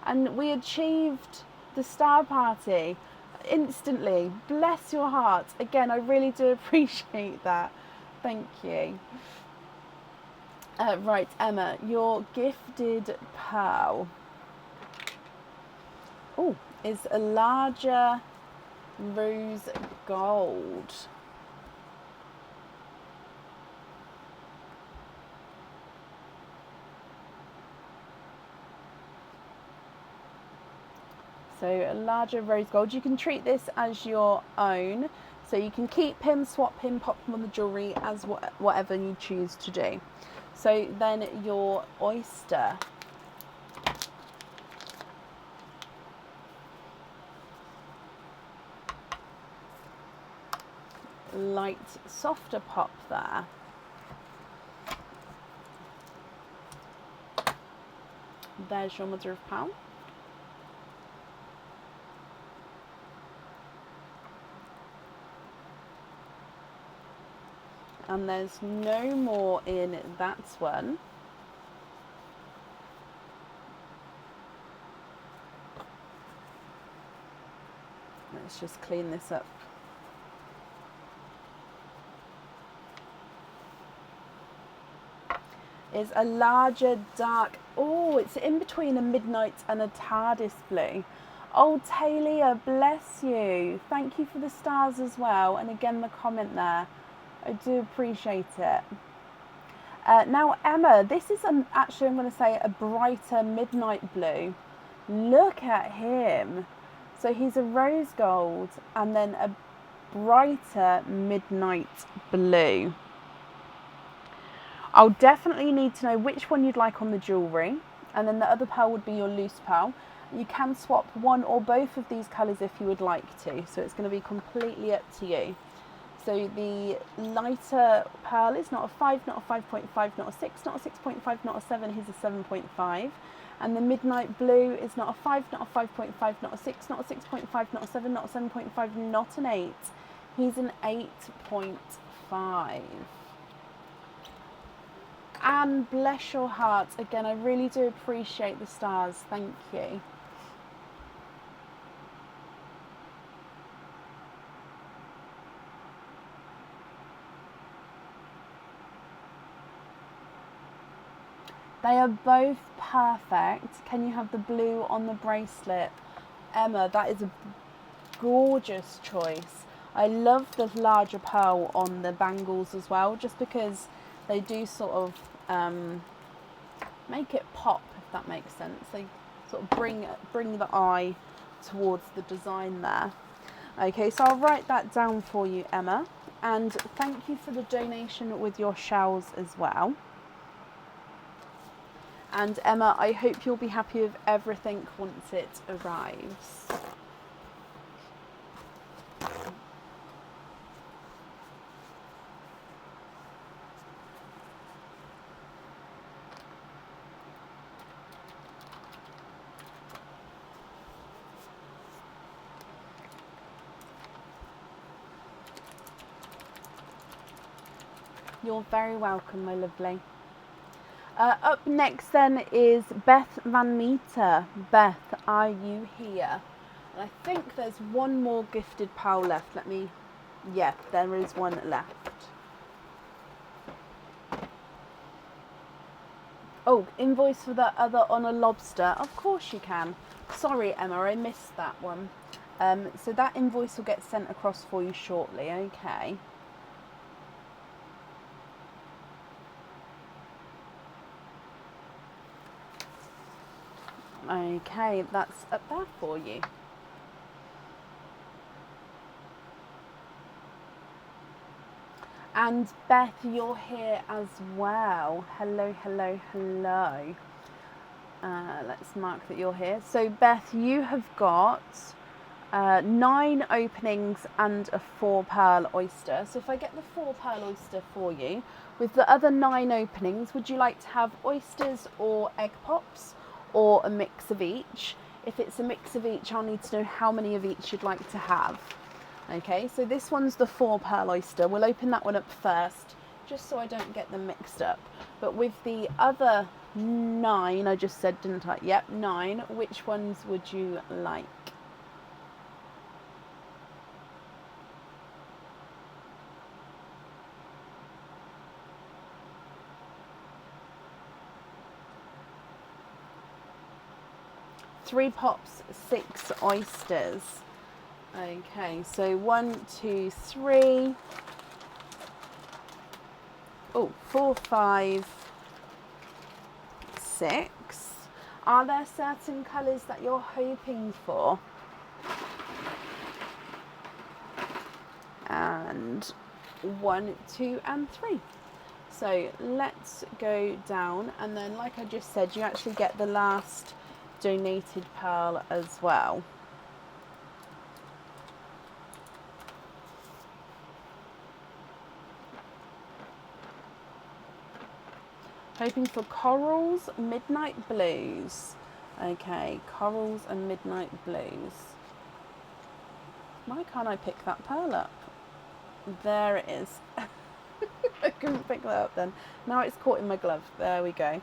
And we achieved the star party instantly. Bless your heart. Again, I really do appreciate that. Thank you. Right, Emma, your gifted pearl is a larger rose gold. So a larger rose gold. You can treat this as your own. So you can keep him, swap him, pop him on the jewellery as whatever you choose to do. So then your oyster. Light, softer pop there. There's your mother of pearl. And there's no more in that one. Let's just clean this up. Is a larger dark, oh, it's in between a midnight and a TARDIS blue. Oh, Talia, bless you. Thank you for the stars as well. And again, the comment there. I do appreciate it. Now, Emma, this is actually, I'm going to say, a brighter midnight blue. Look at him. So he's a rose gold and then a brighter midnight blue. I'll definitely need to know which one you'd like on the jewellery, and then the other pearl would be your loose pearl. You can swap one or both of these colours if you would like to, so it's going to be completely up to you. So the lighter pearl is not a 5, not a 5.5, not a 6, not a 6.5, not a 7, he's a 7.5. And the midnight blue is not a 5, not a 5.5, not a 6, not a 6.5, not a 7, not a 7.5, not an 8. He's an 8.5. And bless your heart. Again, I really do appreciate the stars. Thank you. They are both perfect. Can you have the blue on the bracelet? Emma, that is a gorgeous choice. I love the larger pearl on the bangles as well, just because they do sort of make it pop, if that makes sense. They sort of bring the eye towards the design there. Okay, so I'll write that down for you, Emma. And thank you for the donation with your shells as well. And Emma, I hope you'll be happy with everything once it arrives. You're very welcome, my lovely. Up next then is Beth Van Meter. Beth, are you here? And I think there's one more gifted pal left. Yeah, there is one left. Oh, invoice for the other on a lobster. Of course you can. Sorry, Emma, I missed that one. So that invoice will get sent across for you shortly, okay? Okay, that's up there for you. And Beth, you're here as well. Hello, hello, hello. Let's mark that you're here. So Beth, you have got 9 openings and a 4 pearl oyster. So if I get the 4 pearl oyster for you, with the other 9 openings, would you like to have oysters or egg pops, or a mix of each? If it's a mix of each, I'll need to know how many of each you'd like to have. Okay, so this one's the 4 pearl oyster. We'll open that one up first, just so I don't get them mixed up. But with the other 9, I just said, didn't I? Yep, 9. Which ones would you like? Three pops, 6 oysters. Okay, so 1, 2, 3. Oh, 4, 5, 6. Are there certain colours that you're hoping for? And 1, 2, and 3. So let's go down, and then like I just said, you actually get the last donated pearl as well. Hoping for corals, midnight blues. Okay, corals and midnight blues. Why can't I pick that pearl up? There it is. I couldn't pick that up then. Now it's caught in my glove. There we go.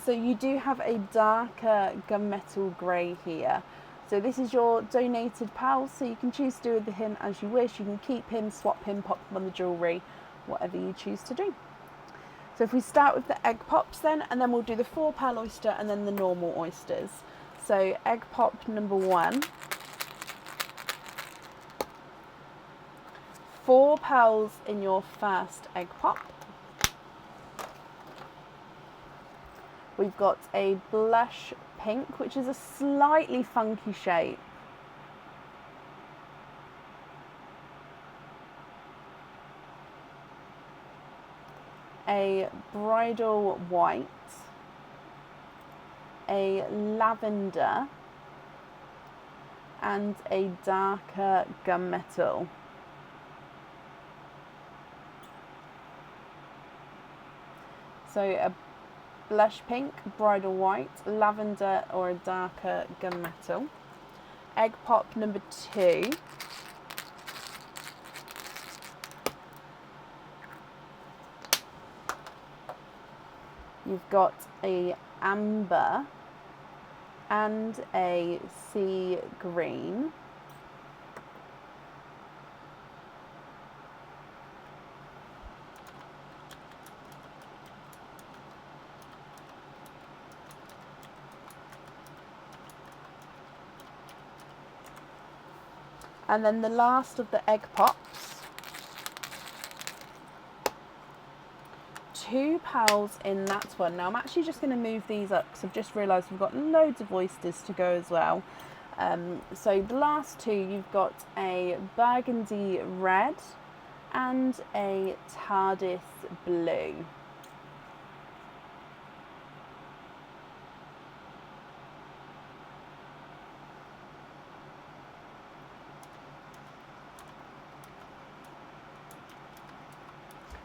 So you do have a darker gunmetal grey here. So this is your donated pal, so you can choose to do with him as you wish. You can keep him, swap him, pop him on the jewellery, whatever you choose to do. So if we start with the egg pops then, and then we'll do the 4 pearl oyster and then the normal oysters. So egg pop number 1. 4 pearls in your first egg pop. We've got a blush pink, which is a slightly funky shape. A bridal white, a lavender, and a darker gunmetal. So a blush pink, bridal white, lavender, or a darker gunmetal. Egg pop number 2. You've got a amber and a sea green. And then the last of the egg pops. 2 pearls in that one. Now I'm actually just going to move these up because I've just realised we've got loads of oysters to go as well. So the last 2, you've got a burgundy red and a TARDIS blue.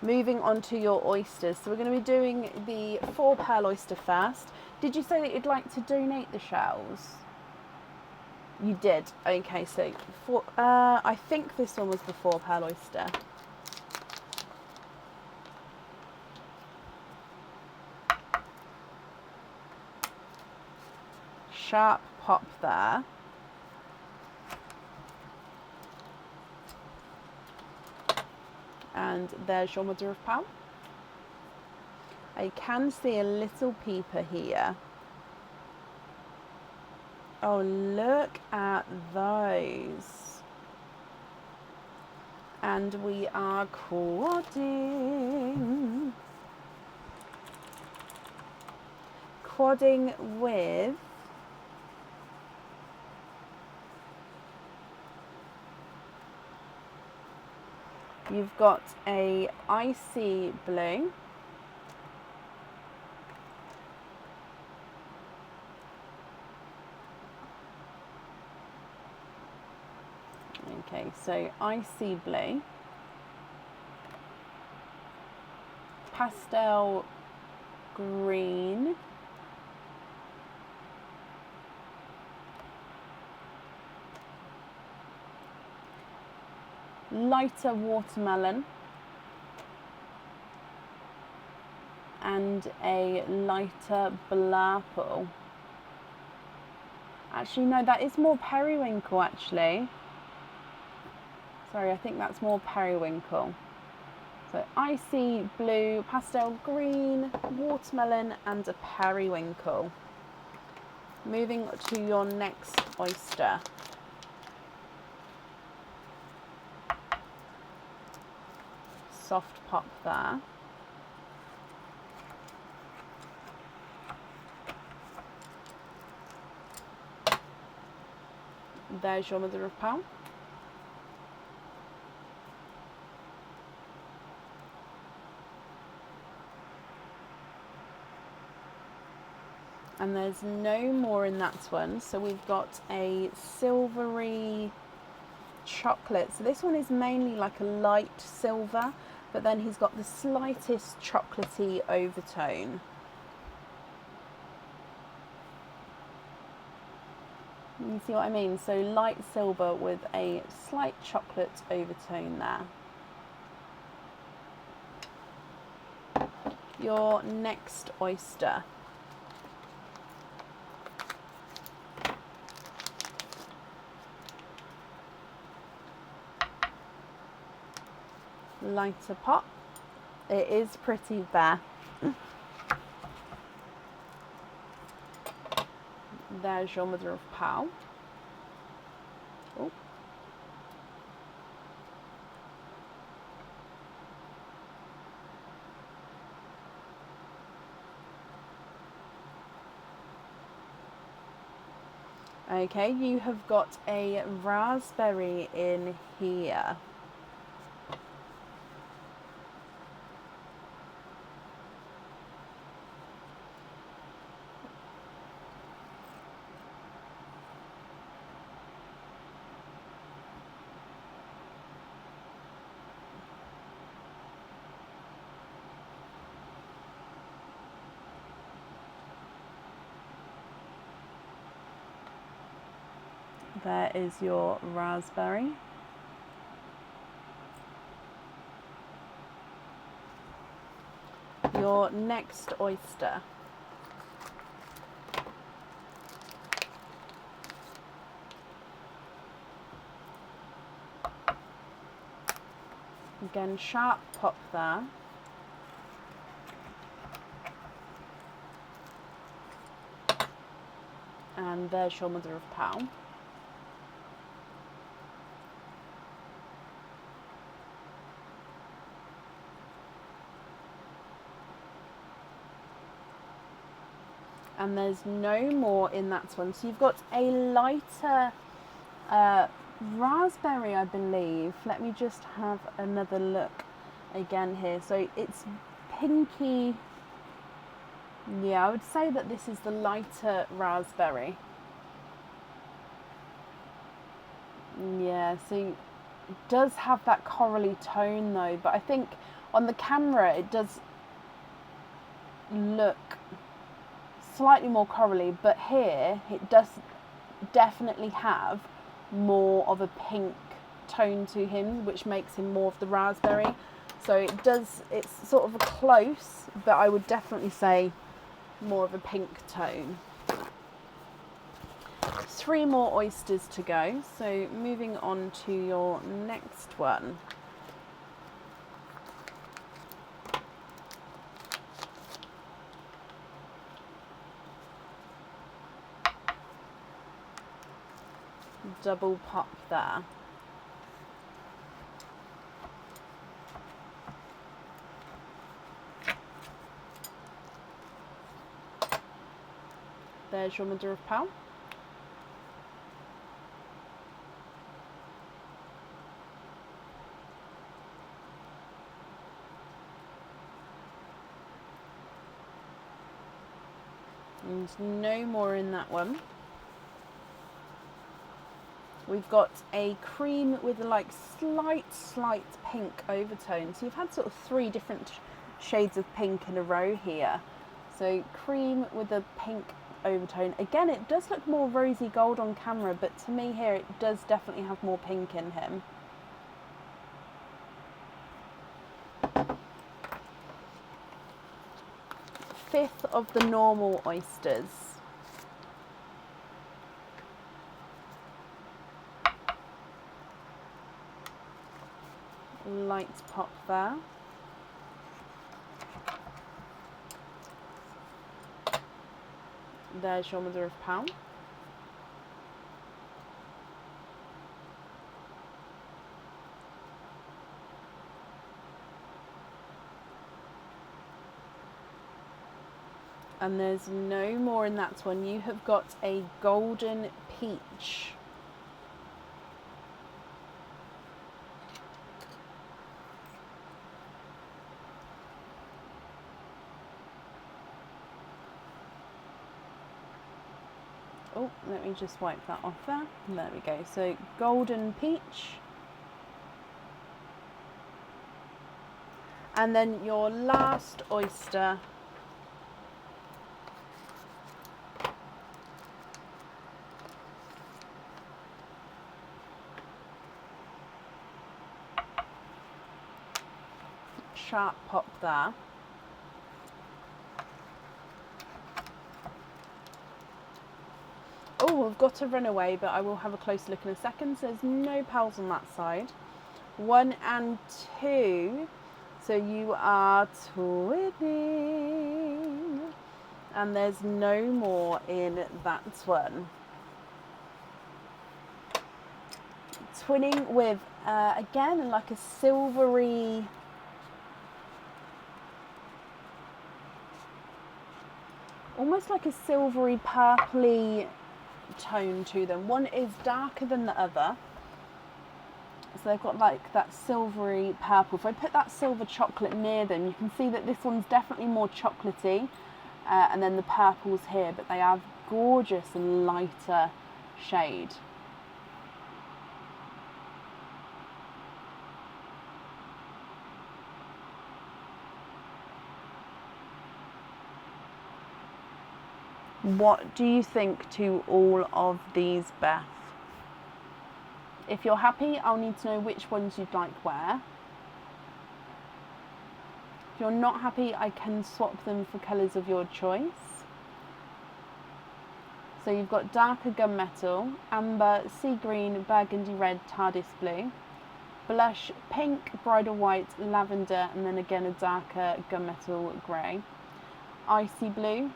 Moving on to your oysters. So we're going to be doing the 4-pearl oyster first. Did you say that you'd like to donate the shells? You did. Okay, so I think this one was the 4-pearl oyster. Sharp pop there. And there's your mother of pearl. I can see a little peeper here. Oh, look at those. And we are quadding. Quadding with you've got a icy blue, okay, so icy blue, pastel green, lighter watermelon, and a lighter blurple. Actually, no, that is more periwinkle, actually. Sorry, I think that's more periwinkle. So icy blue, pastel green, watermelon, and a periwinkle. Moving to your next oyster. Soft pop there. There's your mother of pearl. And there's no more in that one. So we've got a silvery chocolate. So this one is mainly like a light silver, but then he's got the slightest chocolatey overtone. You see what I mean? So light silver with a slight chocolate overtone there. Your next oyster. Lighter pop. It is pretty bare. There's your mother of pearl. Oh. Okay, you have got a raspberry in here. There is your raspberry. Your next oyster. Again, sharp pop there. And there's your mother of pearl. And there's no more in that one. So you've got a lighter raspberry, I believe. Let me just have another look again here. So it's pinky. Yeah, I would say that this is the lighter raspberry. Yeah, so it does have that corally tone though, but I think On the camera, it does look slightly more corally, but here it does definitely have more of a pink tone to him, which makes him more of the raspberry. So it's sort of a close, but I would definitely say more of a pink tone. 3 more oysters to go, so moving on to your next one. Double pop there. There's your mother of pearl. And no more in that one. We've got a cream with a like slight pink overtone. So you've had sort of 3 different shades of pink in a row here. So cream with a pink overtone. Again, it does look more rosy gold on camera, but to me here it does definitely have more pink in him. Fifth of the normal oysters. Light pop there. There's your mother of pearl. And there's no more in that one. You have got a golden peach. Oh, let me just wipe that off there. There we go. So golden peach. And then your last oyster. Sharp pop there. Oh, I've got a runaway, but I will have a close look in a second. So there's no pearls on that side. 1 and 2. So you are twinning. And there's no more in that one. Twinning with, again, like a silvery, almost like a silvery purpley tone to them. One is darker than the other, so they've got like that silvery purple. If I put that silver chocolate near them, you can see that this one's definitely more chocolatey, and then the purple's here, but they have gorgeous and lighter shade. What do you think to all of these, Beth? If you're happy, I'll need to know which ones you'd like where. If you're not happy, I can swap them for colours of your choice. So you've got darker gunmetal, amber, sea green, burgundy red, TARDIS blue, blush, pink, bridal white, lavender, and then again a darker gunmetal grey, icy blue,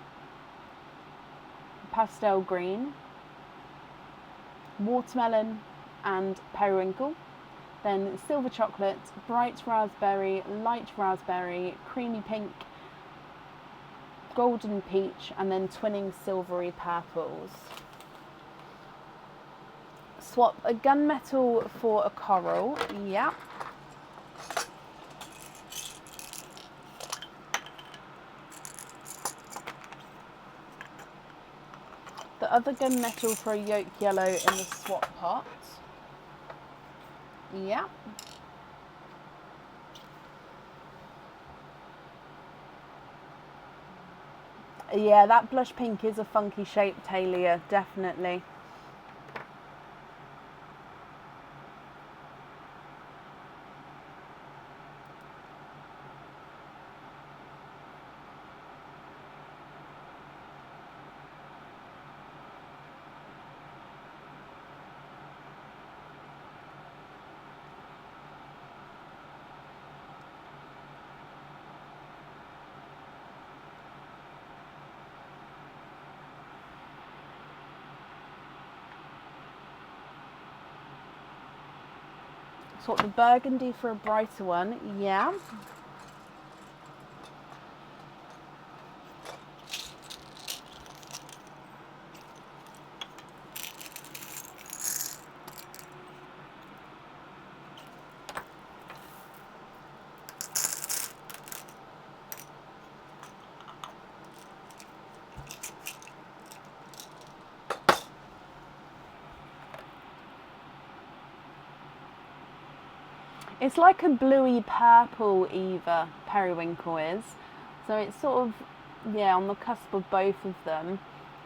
pastel green, watermelon and periwinkle, then silver chocolate, bright raspberry, light raspberry, creamy pink, golden peach, and then twinning silvery purples. Swap a gunmetal for a coral, yeah. The other gunmetal for a yolk yellow in the swap pot. Yeah. Yeah, that blush pink is a funky shape, Talia, definitely. Swap the burgundy for a brighter one, yeah. It's like a bluey purple, Eva, periwinkle is. So it's sort of, yeah, on the cusp of both of them.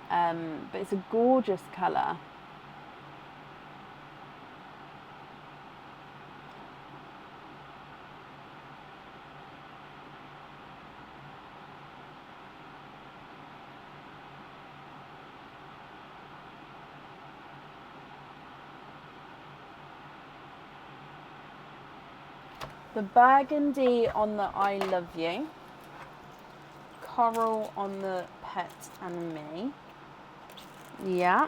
But it's a gorgeous colour. The burgundy on the I Love You, coral on the Pet and Me, yeah.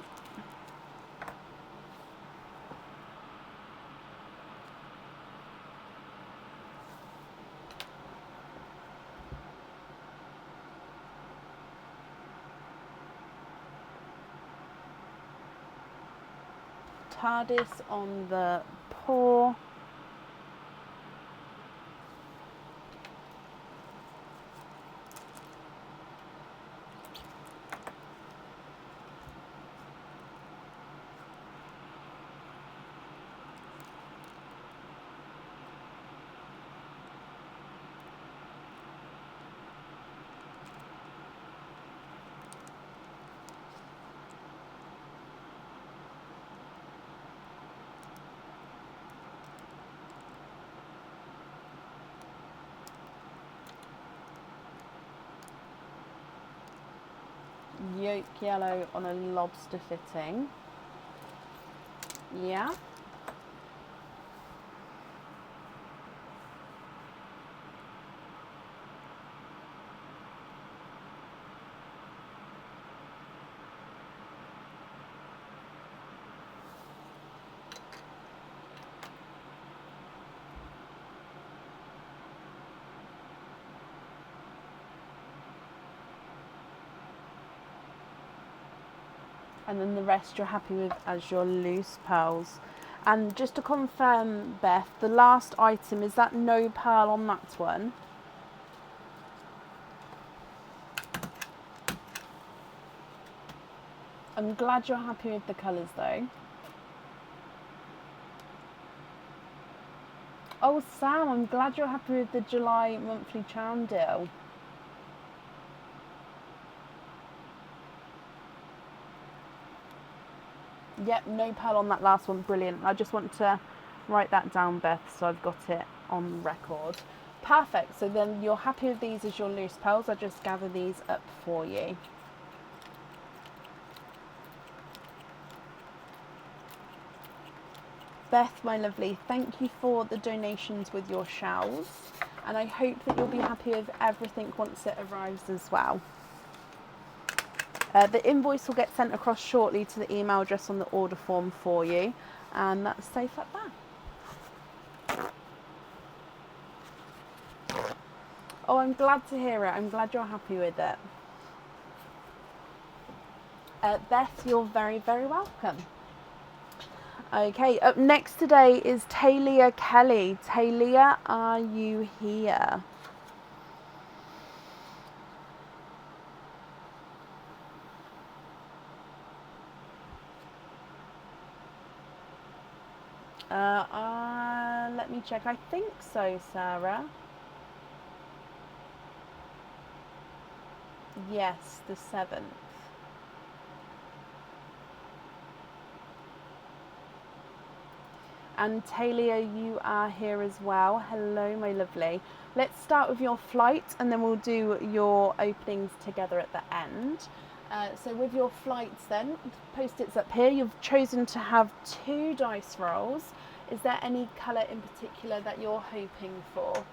TARDIS on the Paw, yolk yellow on a lobster fitting, yeah. And then the rest you're happy with as your loose pearls. And just to confirm, Beth, the last item, is that no pearl on that one? I'm glad you're happy with the colours though. Oh Sam, I'm glad you're happy with the July monthly charm deal. Yep, no pearl on that last one, brilliant. I just want to write that down, Beth, so I've got it on record. Perfect, so then you're happy with these as your loose pearls. I'll just gather these up for you. Beth, my lovely, thank you for the donations with your shells, and I hope that you'll be happy with everything once it arrives as well. The invoice will get sent across shortly to the email address on the order form for you, and that's safe up there. Oh, I'm glad to hear it. I'm glad you're happy with it. Beth, you're very, very welcome. Okay, up next today is Talia Kelly. Talia, are you here? Let me check. I think so, Sarah. Yes, the 7th. And Talia, you are here as well. Hello, my lovely. Let's start with your flight and then we'll do your openings together at the end. So with your flights then, post-its up here, you've chosen to have 2 dice rolls. Is there any colour in particular that you're hoping for?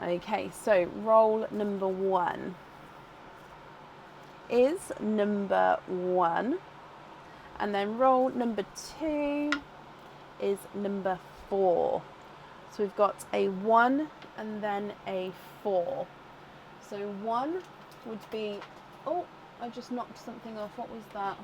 Okay, so roll number 1 is number 1, and then roll number 2 is number 4. So we've got a 1 and then a 4. So 1 would be, oh, I just knocked something off. What was that?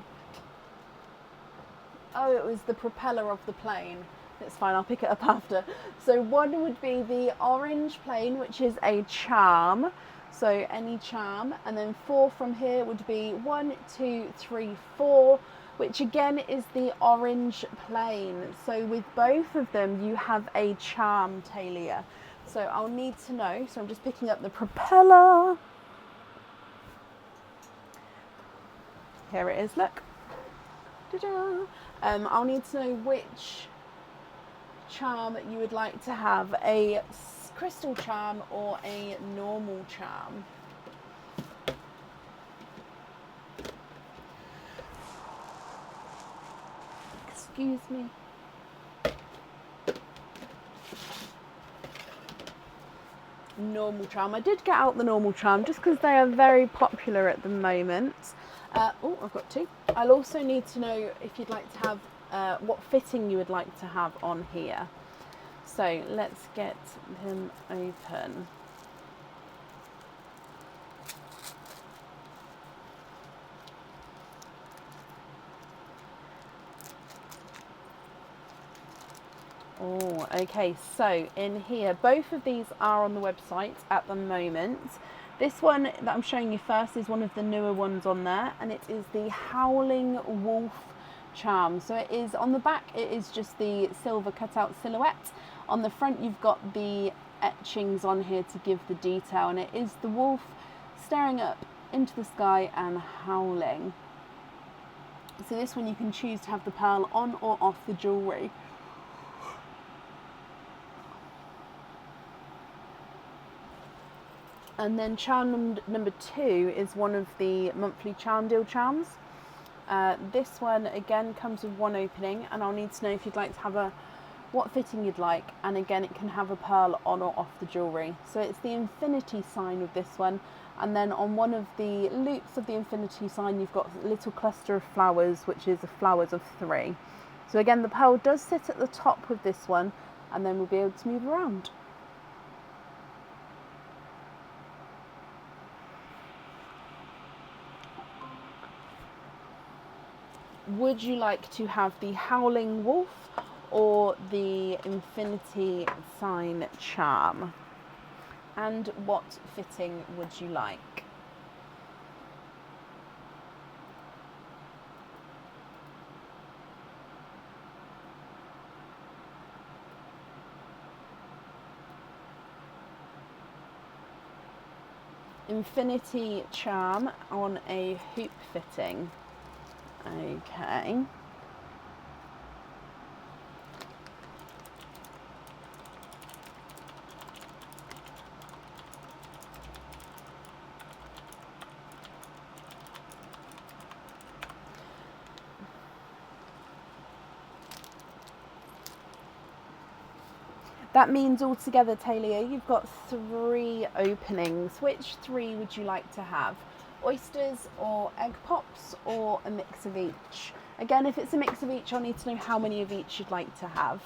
Oh, it was the propeller of the plane. It's fine, I'll pick it up after. So 1 would be the orange plane, which is a charm. So any charm. And then 4 from here would be 1, 2, 3, 4, which again is the orange plane. So with both of them, you have a charm, Talia. So I'll need to know. So I'm just picking up the propeller. Here it is, look. Ta-da. I'll need to know which charm you would like to have, a crystal charm or a normal charm. Excuse me. Normal charm. I did get out the normal charm just because they are very popular at the moment. Oh, I've got 2. I'll also need to know if you'd like to have what fitting you would like to have on here. So let's get them open. Oh, okay, so in here, both of these are on the website at the moment. This one that I'm showing you first is one of the newer ones on there, and it is the Howling Wolf charm. So it is on the back, it is just the silver cutout silhouette. On the front, you've got the etchings on here to give the detail, and it is the wolf staring up into the sky and howling. So this one you can choose to have the pearl on or off the jewellery. And then charm number 2 is one of the monthly charm deal charms. This one again comes with 1 opening, and I'll need to know if you'd like to have what fitting you'd like, and again it can have a pearl on or off the jewellery. So it's the infinity sign with this one, and then on one of the loops of the infinity sign you've got a little cluster of flowers, which is the flowers of 3. So again, the pearl does sit at the top with this one, and then we'll be able to move around. Would you like to have the Howling Wolf or the Infinity Sign charm? And what fitting would you like? Infinity charm on a hoop fitting. Okay. That means altogether, Talia, you've got 3 openings. Which 3 would you like to have? Oysters or egg pops, or a mix of each? Again, if it's a mix of each, I'll need to know how many of each you'd like to have.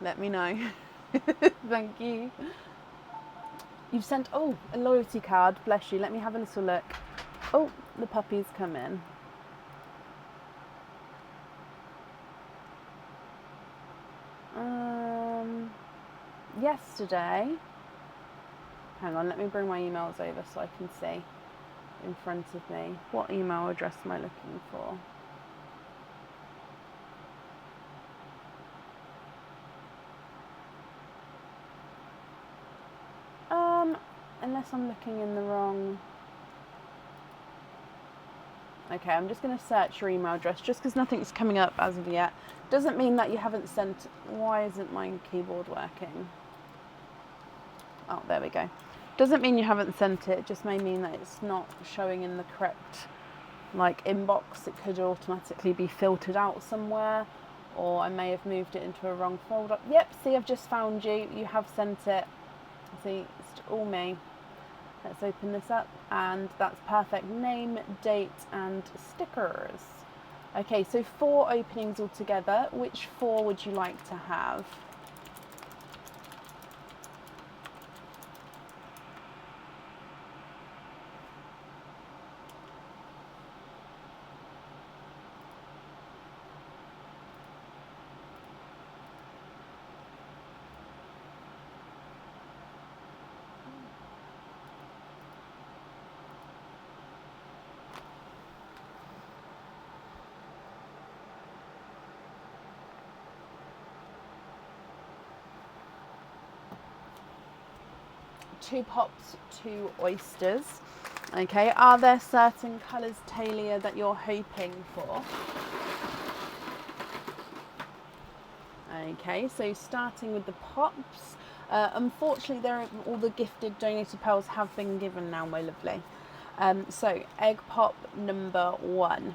Let me know. Thank you. You've sent, oh, a loyalty card. Bless you. Let me have a little look. Oh, the puppies come in. yesterday, hang on, let me bring my emails over so I can see in front of me. What email address am I looking for? Unless I'm looking in the wrong... Okay, I'm just going to search your email address just because nothing's coming up as of yet. Doesn't mean that you haven't sent... Why isn't my keyboard working? Oh, there we go. Doesn't mean you haven't sent it, just may mean that it's not showing in the correct inbox. It could automatically be filtered out somewhere, or I may have moved it into a wrong folder. Yep, see, I've just found you. You have sent it. See, it's all me. Let's open this up, and that's perfect. Name, date, and stickers. Okay, so 4 openings altogether. Which 4 would you like to have? Two pops, 2 oysters. Okay, are there certain colours, Talia, that you're hoping for? Okay, so starting with the pops. Unfortunately, all the gifted donated pearls have been given now, my lovely. So egg pop number 1.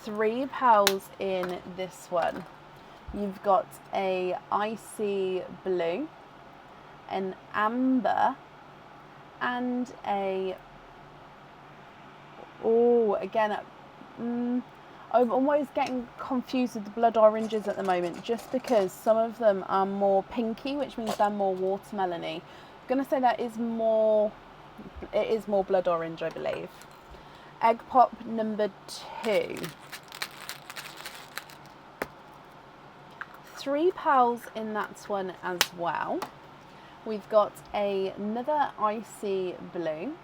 Three pearls in this one. You've got a icy blue, an amber, and a... Oh, again, I'm always getting confused with the blood oranges at the moment, just because some of them are more pinky, which means they're more watermelony. I'm going to say that is more... It is more blood orange, I believe. Egg pop number 2. 3 pearls in that one as well. We've got another icy blue,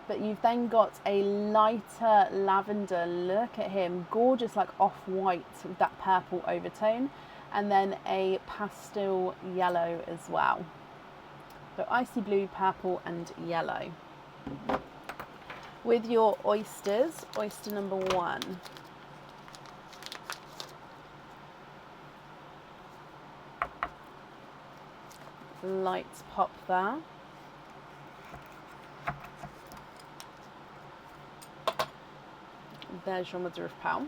but you've then got a lighter lavender. Look at him, gorgeous, like off-white with that purple overtone, and then a pastel yellow as well. So icy blue, purple and yellow. With your oysters, oyster number 1. Lights pop there. There's your mother of pearl.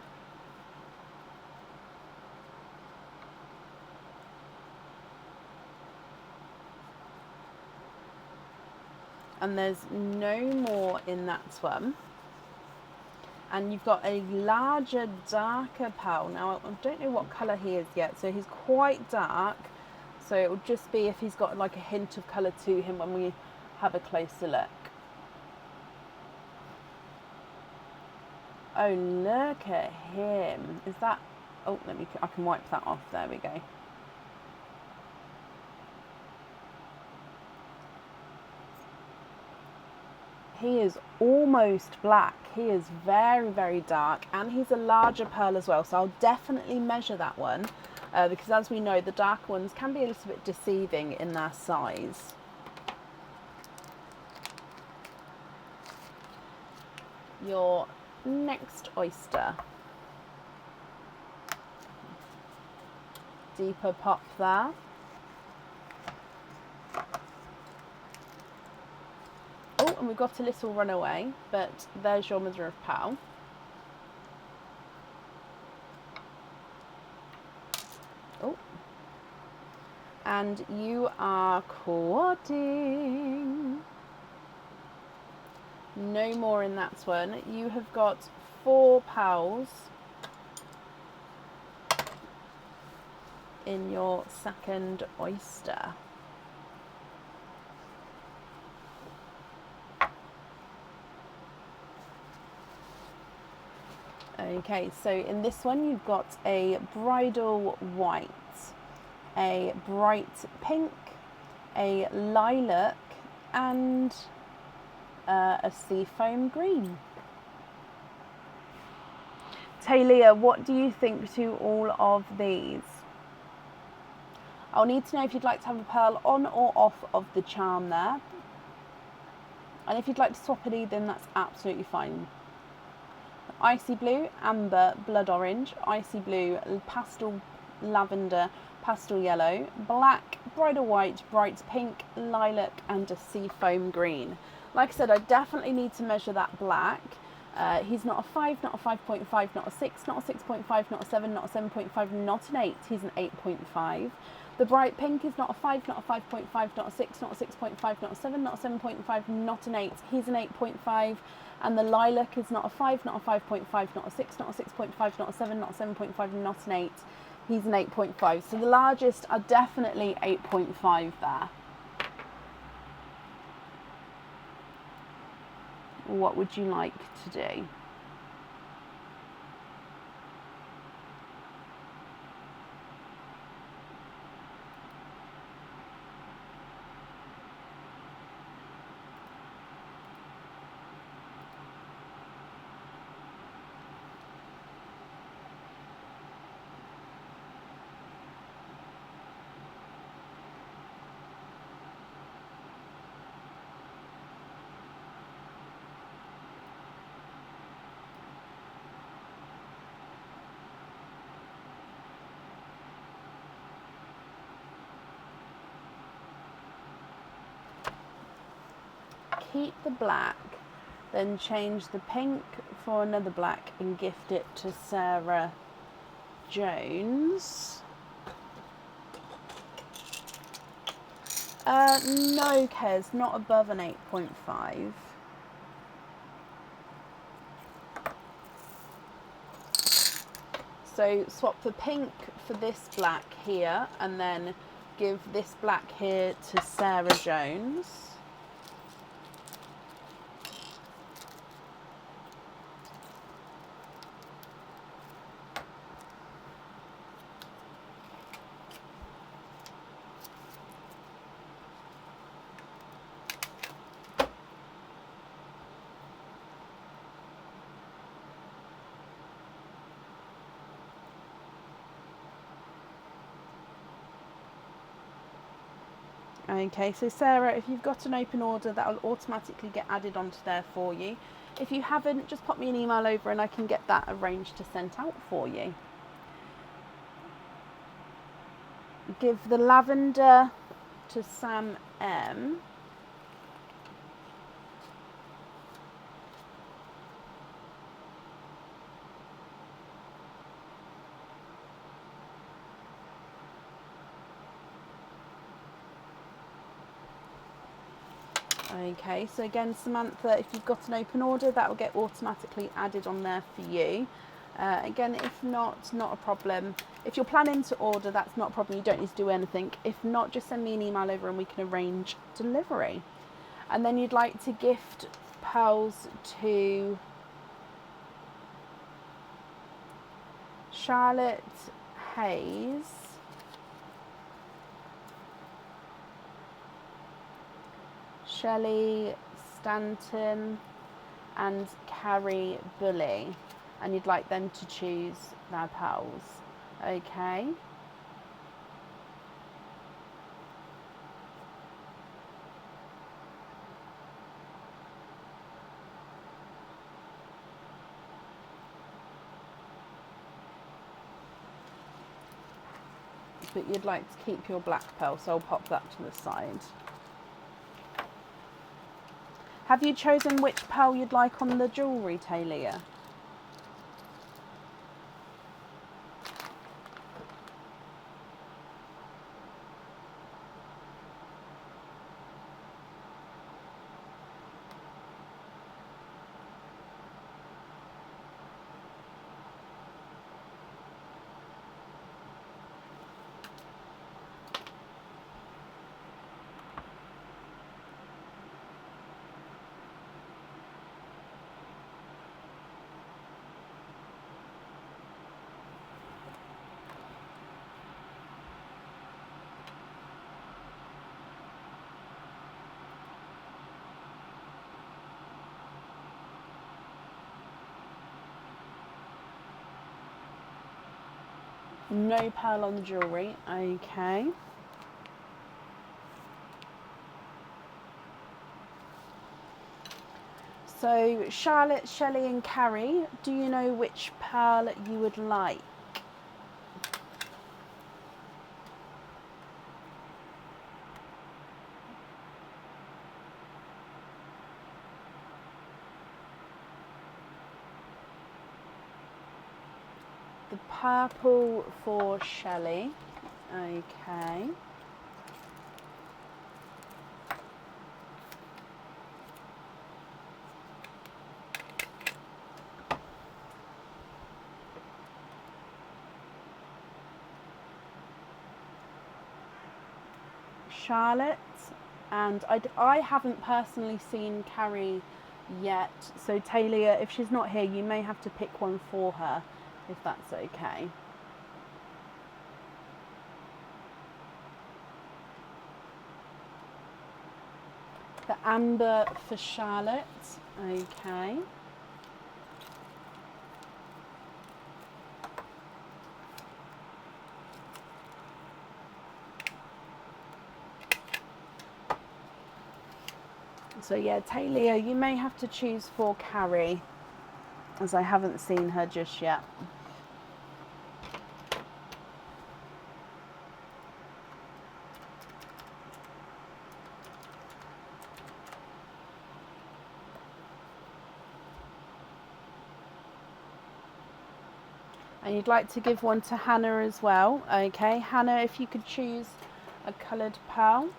And there's no more in that one. And you've got a larger, darker pearl. Now, I don't know what colour he is yet, so he's quite dark. So it will just be if he's got like a hint of colour to him when we have a closer look. Oh, look at him. Is that... Oh, I can wipe that off. There we go. He is almost black. He is very, very dark, and he's a larger pearl as well. So I'll definitely measure that one. Because as we know, the dark ones can be a little bit deceiving in their size. Your next oyster. Deeper pop there. Oh, and we've got a little runaway, but there's your mother of pearl. Oh. And you are quadding. No more in that one. You have got 4 pearls in your second oyster. Okay, so in this one you've got a bridal white, a bright pink, a lilac, and a seafoam green. Talia, what do you think to all of these? I'll need to know if you'd like to have a pearl on or off of the charm there. And if you'd like to swap it then that's absolutely fine. Icy blue, amber, blood orange, icy blue, pastel lavender, pastel yellow, black, bridal white, bright pink, lilac, and a seafoam green. Like I said, I definitely need to measure that black. He's not a 5, not a 5.5, not a 6, not a 6.5, not a 7, not a 7.5, not an 8. He's an 8.5. The bright pink is not a 5, not a 5.5, not a 6, not a 6.5, not a 7, not a 7.5, not an 8. He's an 8.5. And the lilac is not a 5, not a 5.5, not a 6, not a 6.5, not a 7, not a 7.5, not an 8. He's an 8.5. So the largest are definitely 8.5 there. What would you like to do? Keep the black, then change the pink for another black and gift it to Sarah Jones. No, Kez, not above an 8.5. So swap the pink for this black here and then give this black here to Sarah Jones. Okay, so Sarah, if you've got an open order, that'll automatically get added onto there for you. If you haven't, just pop me an email over and I can get that arranged to send out for you. Give the lavender to Sam M. Okay, so again, Samantha, if you've got an open order, that will get automatically added on there for you. Again, if not, not a problem. If you're planning to order, that's not a problem. You don't need to do anything. If not, just send me an email over and we can arrange delivery. And then you'd like to gift pearls to Charlotte Hayes, Shelley Stanton, and Carrie Bully, and you'd like them to choose their pearls. Okay. But you'd like to keep your black pearl, so I'll pop that to the side. Have you chosen which pearl you'd like on the jewellery, Talia? No pearl on the jewellery, okay. So Charlotte, Shelley and Carrie, do you know which pearl you would like? The purple for Shelley, okay. Charlotte, and I haven't personally seen Carrie yet, so Talia, if she's not here, you may have to pick one for her, if that's okay. The amber for Charlotte, okay. So yeah, Talia, you may have to choose for Carrie, as I haven't seen her just yet. And you'd like to give one to Hannah as well, okay. Hannah, if you could choose a coloured pearl.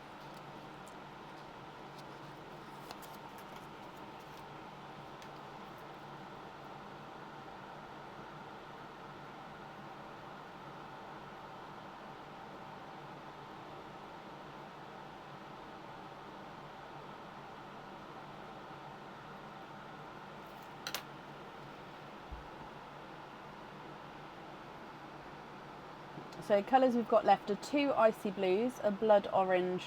So colours we've got left are 2 icy blues, a blood orange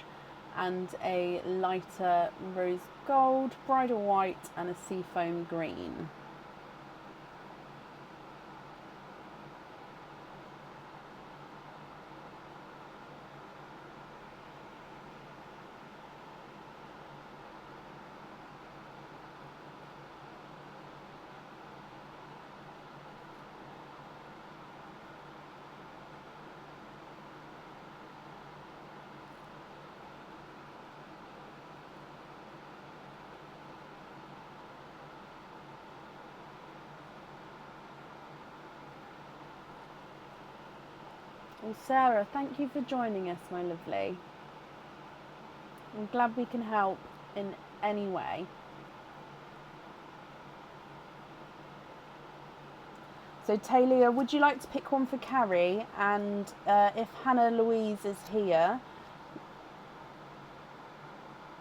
and a lighter rose gold, bridal white and a seafoam green. Well, Sarah, thank you for joining us, my lovely. I'm glad we can help in any way. So Talia, would you like to pick one for Carrie? And if Hannah Louise is here,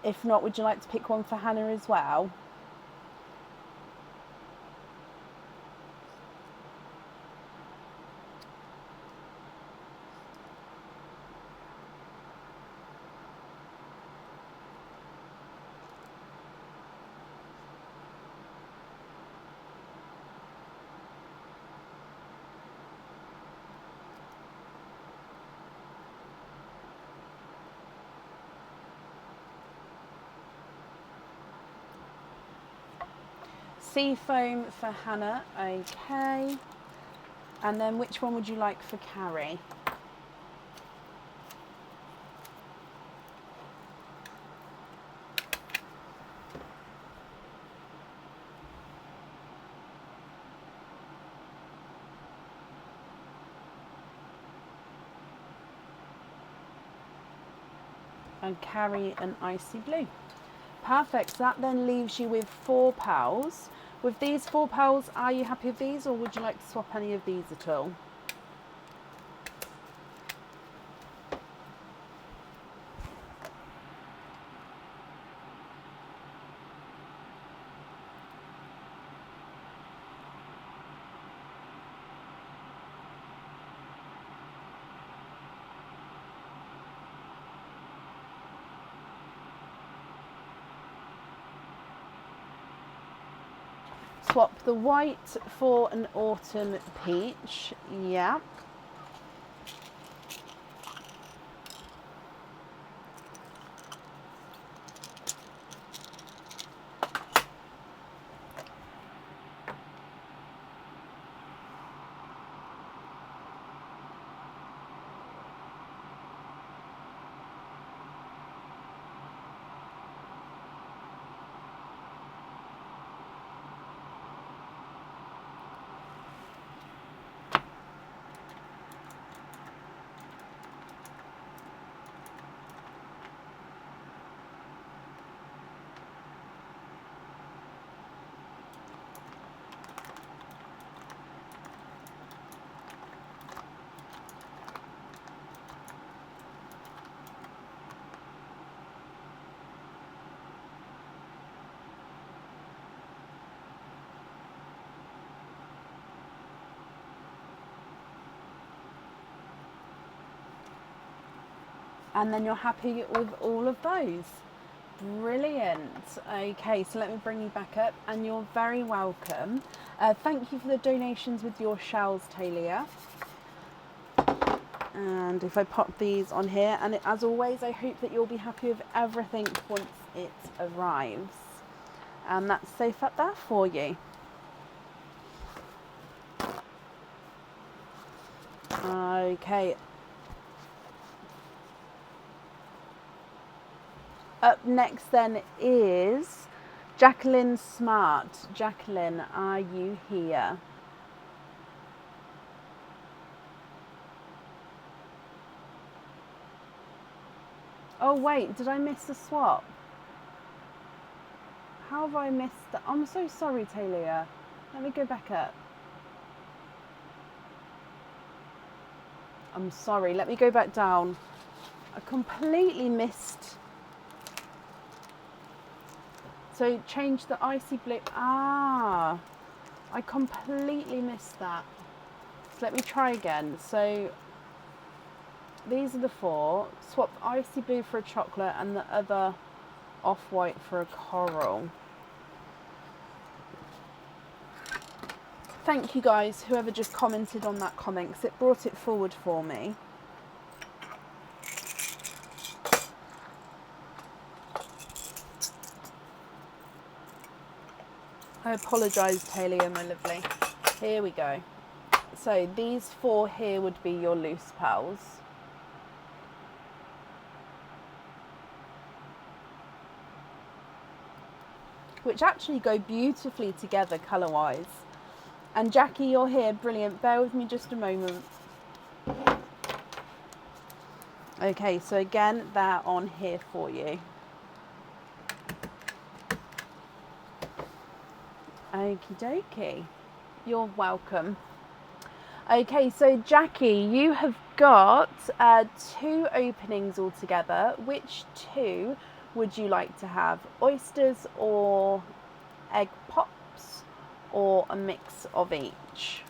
if not, would you like to pick one for Hannah as well? Seafoam for Hannah, okay. And then which one would you like for Carrie? And Carrie an icy blue. Perfect, so that then leaves you with 4 pearls. With these 4 pearls, are you happy with these or would you like to swap any of these at all? Swap the white for an autumn peach, yeah. And then you're happy with all of those. Brilliant. Okay, so let me bring you back up, and you're very welcome. Thank you for the donations with your shells, Talia. And if I pop these on here, and as always, I hope that you'll be happy with everything once it arrives. And that's safe up there for you. Okay. Up next then is Jacqueline Smart. Jacqueline, are you here? Oh wait, did I miss the swap? How have I missed that? I'm so sorry, Talia. Let me go back up. I'm sorry, let me go back down. I completely missed. So change the icy blue. Ah, I completely missed that. So let me try again. So these are the 4. Swap icy blue for a chocolate and the other off-white for a coral. Thank you guys, whoever just commented on that comment, because it brought it forward for me. I apologise, Talia, my lovely. Here we go. So these 4 here would be your loose pearls. Which actually go beautifully together colour-wise. And Jackie, you're here, brilliant. Bear with me just a moment. Okay, so again, they're on here for you. Okie dokie. You're welcome. Okay, so Jackie, you have got 2 openings altogether. Which 2 would you like to have? Oysters or egg pops, or a mix of each?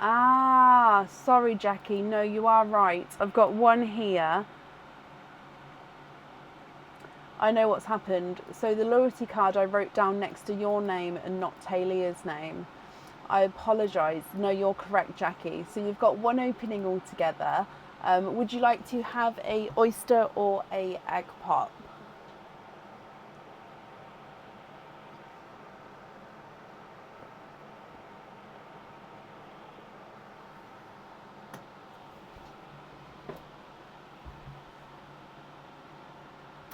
Ah, sorry, Jackie. No, you are right. I've got one here. I know what's happened. So the loyalty card I wrote down next to your name and not Talia's name. I apologise. No, you're correct, Jackie. So you've got 1 opening altogether. Would you like to have a oyster or a egg pop?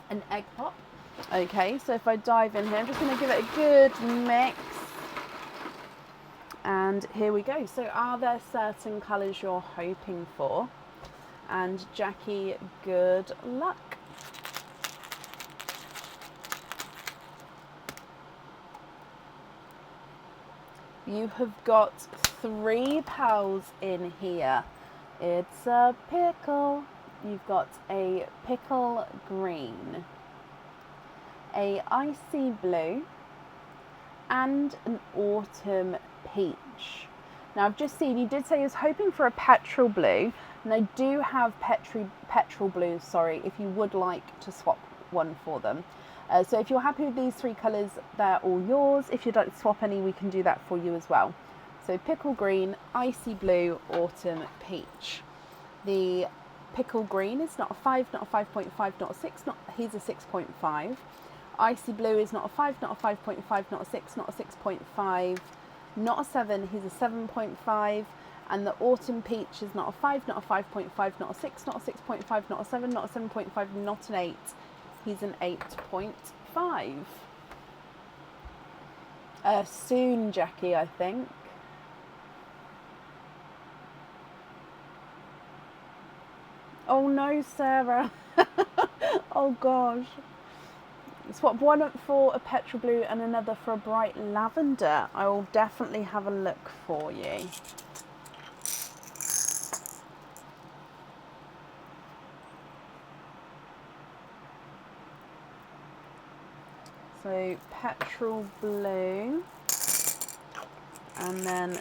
An egg pop. Okay, so if I dive in here, I'm just going to give it a good mix. And here we go. So are there certain colours you're hoping for? And Jackie, good luck. You have got 3 pearls in here. It's a pickle. You've got a pickle green, a icy blue, and an autumn peach. Now I've just seen you did say you was hoping for a petrol blue, and I do have petrol blues, sorry, if you would like to swap one for them. So if you're happy with these 3 colours, they're all yours. If you'd like to swap any, we can do that for you as well. So pickle green, icy blue, autumn peach. The pickle green is not a 5, not a 5.5, not a 6, he's a 6.5. Icy blue is not a 5, not a 5.5, not a 6, not a 6.5, not a 7, he's a 7.5. And the autumn peach is not a 5, not a 5.5, not a 6, not a 6.5, not a 7, not a 7.5, not an 8. He's an 8.5. Soon, Jackie, I think. Oh no, Sarah. Oh gosh. Swap one for a petrol blue and another for a bright lavender. I will definitely have a look for you. So petrol blue and then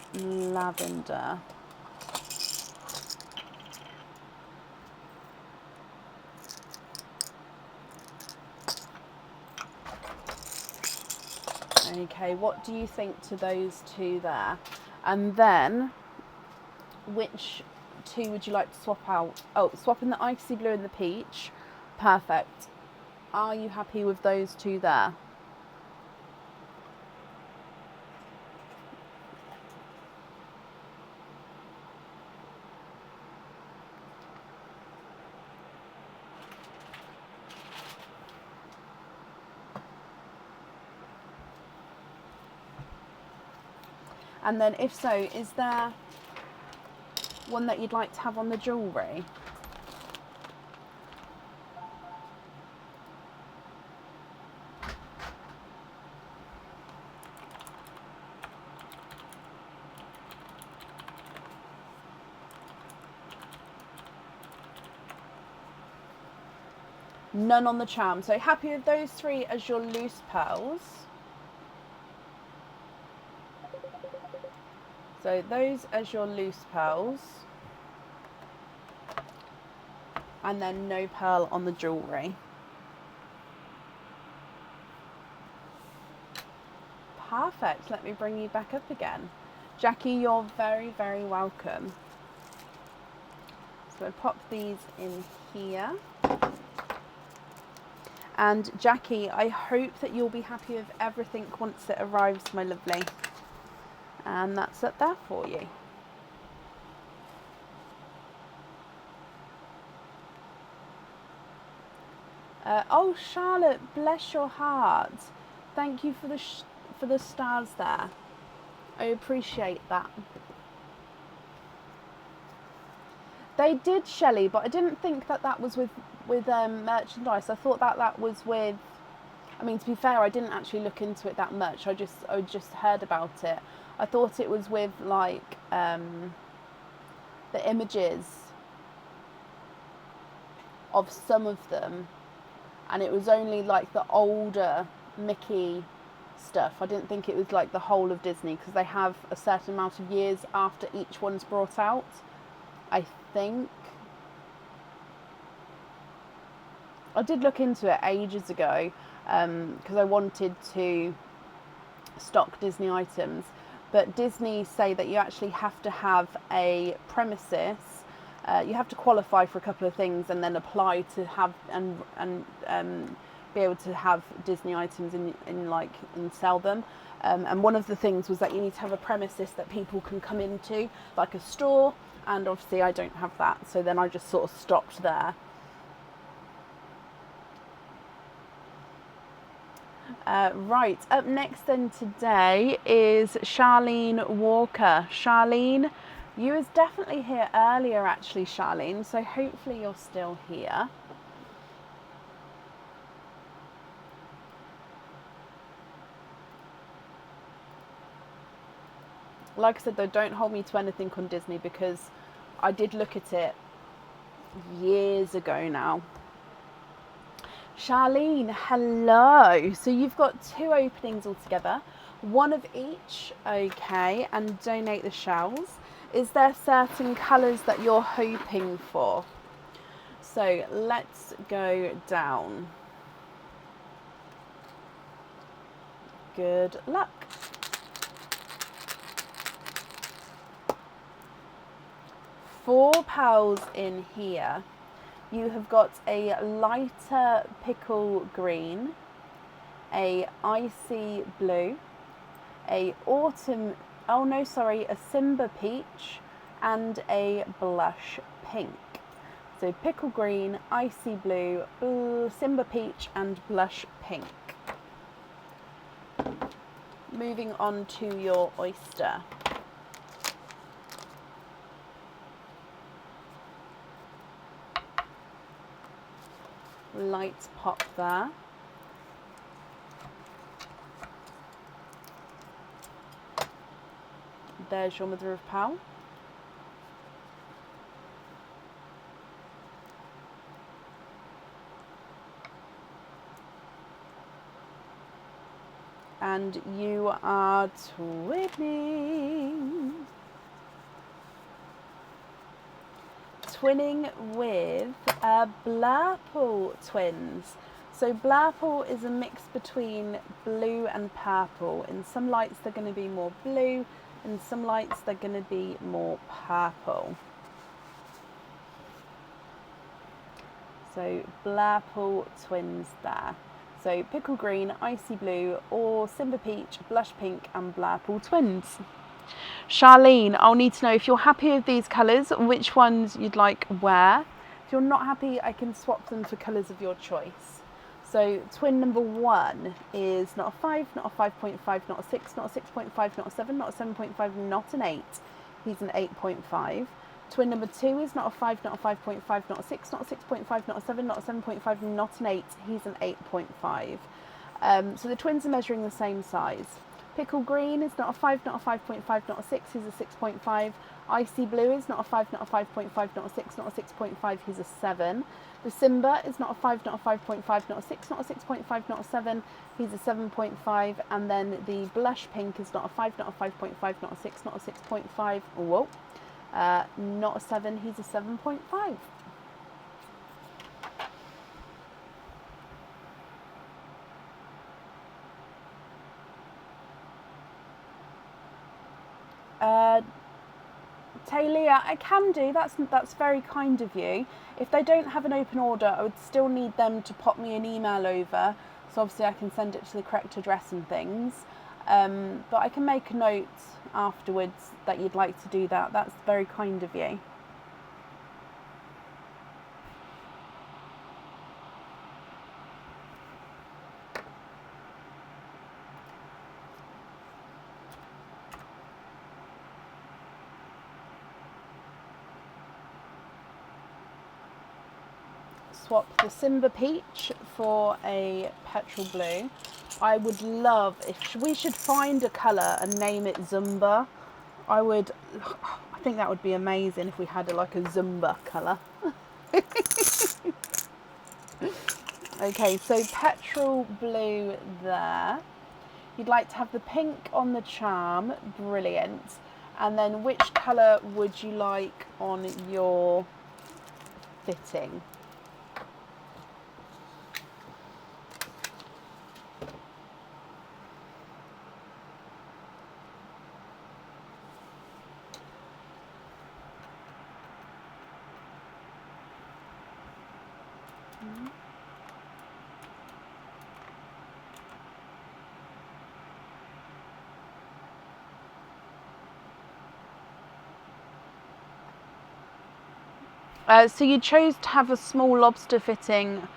lavender. Okay, what do you think to those two there? And then, which two would you like to swap out? Oh, swapping the icy blue and the peach. Perfect. Are you happy with those two there? And then if so, is there one that you'd like to have on the jewellery? None on the charm. So happy with those three as your loose pearls. So those as your loose pearls. And then no pearl on the jewellery. Perfect. Let me bring you back up again. Jackie, you're very, very welcome. So I pop these in here. And Jackie, I hope that you'll be happy with everything once it arrives, my lovely. And that's up there for you. Oh, Charlotte, bless your heart. Thank you for the stars there. I appreciate that. They did, Shelley, but I didn't think that that was with merchandise. I thought that that was with. I mean, to be fair, I didn't actually look into it that much. I just heard about it. I thought it was with like the images of some of them, and it was only like the older Mickey stuff. I didn't think it was like the whole of Disney, because they have a certain amount of years after each one's brought out, I think. I did look into it ages ago because I wanted to stock Disney items, but Disney say that you actually have to have a premises. You have to qualify for a couple of things and then apply to have and be able to have Disney items and sell them. And one of the things was that you need to have a premises that people can come into, like a store. And obviously I don't have that, so then I just sort of stopped there. Right, up next then today is Charlene Walker. Charlene, you was definitely here earlier actually, Charlene, so hopefully you're still here. Like I said though, don't hold me to anything on Disney, because I did look at it years ago now. Charlene, hello. So you've got 2 openings altogether, one of each, okay, and donate the shells. Is there certain colours that you're hoping for? So let's go down. Good luck. Four pearls in here. You have got a lighter pickle green, a icy blue, a autumn, oh no, sorry, a Simba peach, and a blush pink. So pickle green, icy blue, Simba peach and blush pink. Moving on to your oyster. Light pop there. There's your mother of pearl. And you are twinning. Twinning with Blurple twins. So Blurple is a mix between blue and purple. In some lights they're going to be more blue, in some lights they're going to be more purple. So Blurple twins there. So pickle green, icy blue, or Simba peach, blush pink and Blurple twins. Charlene, I'll need to know if you're happy with these colours, which ones you'd like where. If you're not happy, I can swap them for colours of your choice. So twin number 1 is not a 5, not a 5.5, not a 6, not a 6.5, not a 7, not a 7.5, not an 8. He's an 8.5. Twin number 2 is not a 5, not a 5.5, not a 6, not a 6.5, not a 7, not a 7.5, not an 8. He's an 8.5. So the twins are measuring the same size. Pickle green is not a 5, not a 5.5, not a 6, he's a 6.5. Icy blue is not a 5, not a 5.5, not a 6, not a 6.5, he's a 7. The Simba is not a 5, not a 5.5, not a 6, not a 6.5, not a 7, he's a 7.5. And then the blush pink is not a 5, not a 5.5, not a 6, not a 6.5, whoa, not a 7, he's a 7.5. Talia, I can do, that's very kind of you. If they don't have an open order, I would still need them to pop me an email over, so obviously I can send it to the correct address and things. But I can make a note afterwards that you'd like to do that. That's very kind of you. Swap the Simba peach for a petrol blue. I would love if we should find a colour and name it Zumba. I think that would be amazing if we had like a Zumba colour. Okay, so petrol blue there. You'd like to have the pink on the charm, brilliant. And then which colour would you like on your fitting? So you chose to have a small lobster fitting.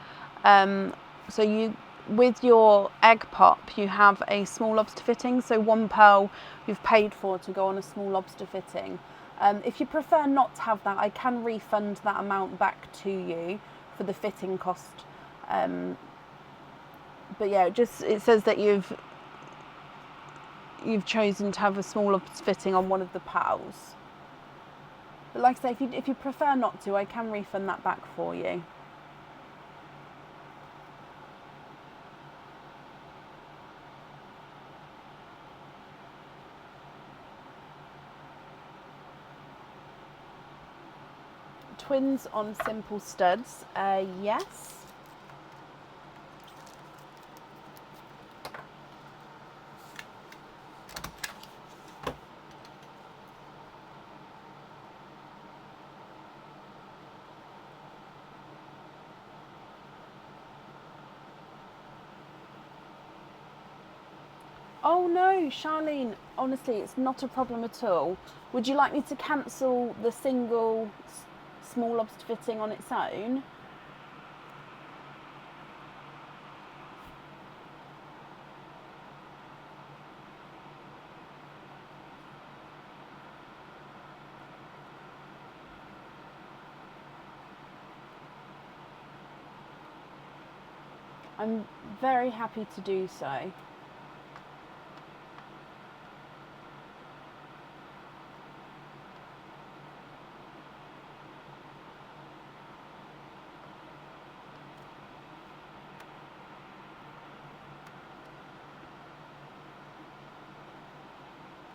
So you, with your egg pop, you have a small lobster fitting. So one pearl you've paid for to go on a small lobster fitting. If you prefer not to have that, I can refund that amount back to you for the fitting cost. But yeah, it says that you've chosen to have a small lobster fitting on one of the pearls. But like I say, if you prefer not to, I can refund that back for you. Twins on simple studs, yes. Oh no, Charlene, honestly, it's not a problem at all. Would you like me to cancel the single small lobster fitting on its own? I'm very happy to do so.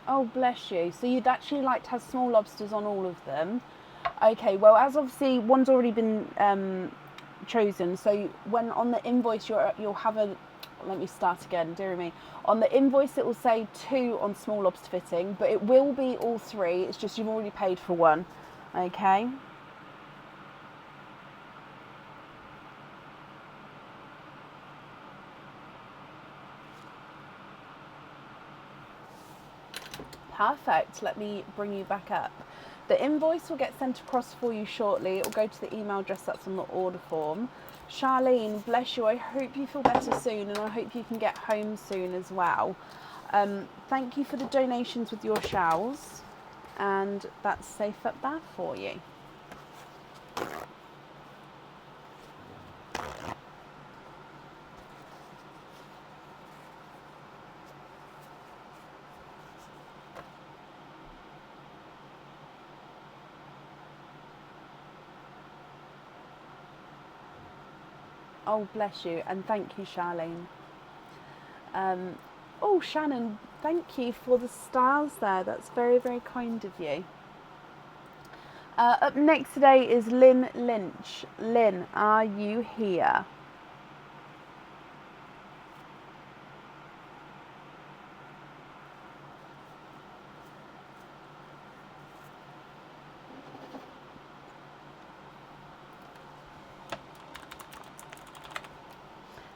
Oh, bless you. So you'd actually like to have small lobsters on all of them? Okay, well, as obviously one's already been chosen, so when on the invoice you'll have a, let me start again, dear me. On the invoice it will say 2 on small lobster fitting, but it will be all 3. It's just you've already paid for one. Okay. Perfect. Let me bring you back up. The invoice will get sent across for you shortly. It will go to the email address that's on the order form. Charlene, bless you. I hope you feel better soon, and I hope you can get home soon as well. Thank you for the donations with your shells, and that's safe up there for you. Oh, bless you, and thank you, Charlene. Oh, Shannon, thank you for the stars there. That's very, very kind of you. Up next today is Lynn Lynch. Lynn, are you here?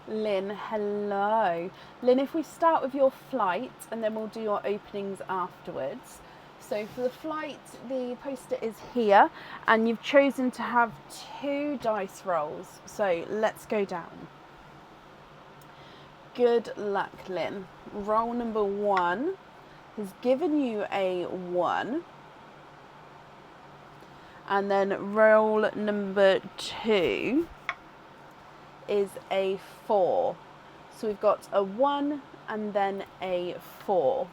Lynn, hello. Lynn, if we start with your flight and then we'll do your openings afterwards. So for the flight, the poster is here and you've chosen to have 2 dice rolls. So let's go down. Good luck, Lynn. Roll number 1 has given you a 1. And then roll number 2 is a 4. So we've got a 1 and then a 4.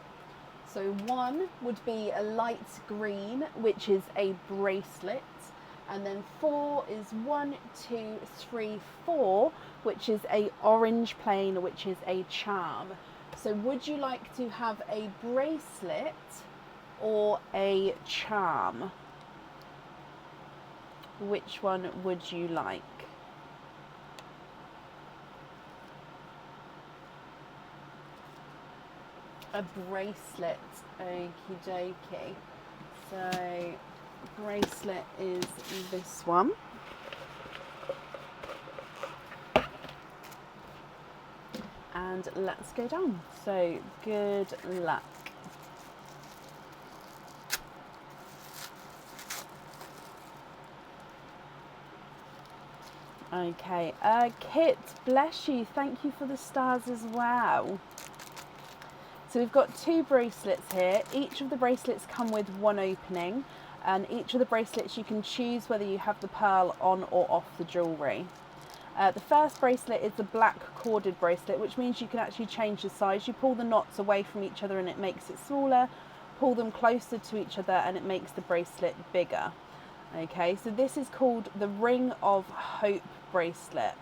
So 1 would be a light green, which is a bracelet. And then 4 is 1, 2, 3, 4, which is a orange plain, which is a charm. So would you like to have a bracelet or a charm? Which one would you like? A bracelet, okie dokie. So bracelet is this one. And let's go down. So good luck. Okay, Kit, bless you. Thank you for the stars as well. So we've got 2 bracelets here. Each of the bracelets come with 1 opening, and each of the bracelets you can choose whether you have the pearl on or off the jewellery. The first bracelet is the black corded bracelet, which means you can actually change the size. You pull the knots away from each other and it makes it smaller, pull them closer to each other and it makes the bracelet bigger. Okay, so this is called the Ring of Hope bracelet.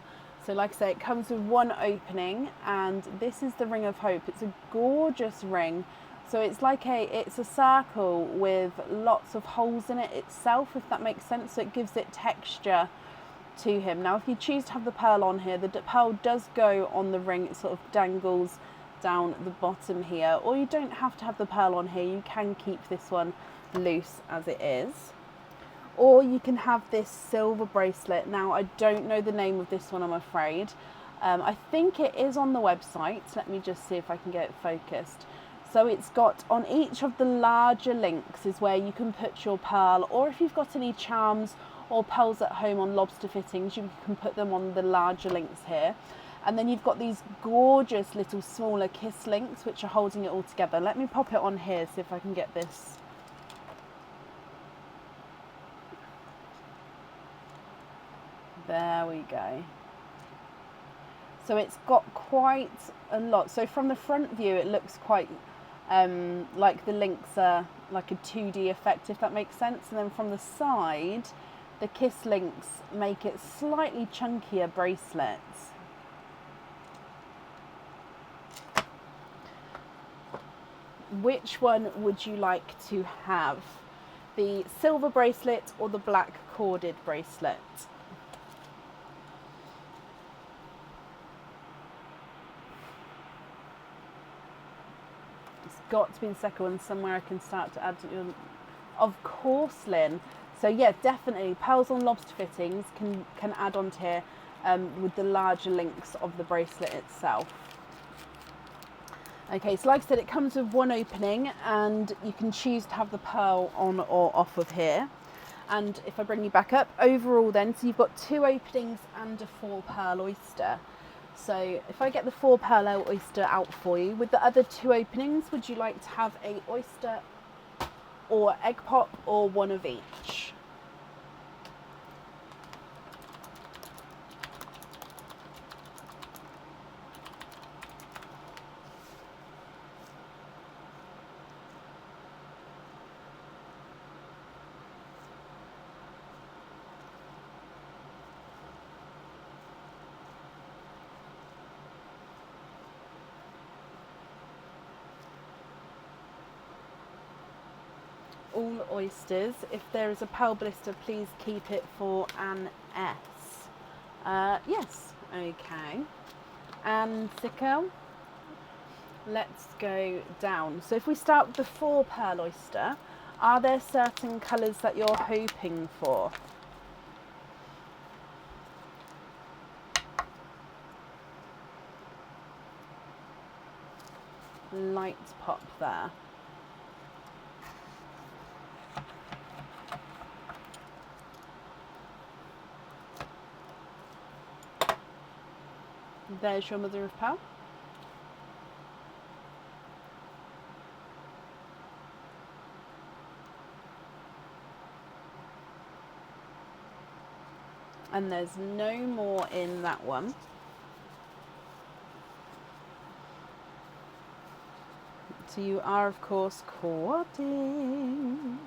So like I say, it comes with 1 opening, and this is the Ring of Hope. It's a gorgeous ring. So it's like it's a circle with lots of holes in it itself, if that makes sense. So it gives it texture to him. Now, if you choose to have the pearl on here, the pearl does go on the ring. It sort of dangles down the bottom here. Or you don't have to have the pearl on here. You can keep this one loose as it is. Or you can have this silver bracelet. Now, I don't know the name of this one, I'm afraid. I think it is on the website. Let me just see if I can get it focused. So it's got on each of the larger links is where you can put your pearl, or if you've got any charms or pearls at home on lobster fittings, you can put them on the larger links here. And then you've got these gorgeous little smaller kiss links which are holding it all together. Let me pop it on here, see if I can get this. There we go. So it's got quite a lot. So from the front view, it looks quite like the links are like a 2D effect, if that makes sense. And then from the side, the kiss links make it slightly chunkier bracelets. Which one would you like to have? The silver bracelet or the black corded bracelet? Got to be the second one. Somewhere I can start to add to. Of course, Lynn. So yeah, definitely pearls on lobster fittings can add on to here with the larger links of the bracelet itself. Okay, so like I said, it comes with one opening and you can choose to have the pearl on or off of here. And if I bring you back up, overall then, so you've got 2 openings and a 4 pearl oyster. So if I get the 4 pearl oyster out for you, with the other 2 openings, would you like to have a oyster or egg pop or one of each? All oysters. If there is a pearl blister, please keep it for an S. Yes, okay. And Sicko, let's go down. So if we start with the 4 pearl oyster, are there certain colours that you're hoping for? Light pop there. There's your mother of pearl. And there's no more in that one. So you are, of course, quadding.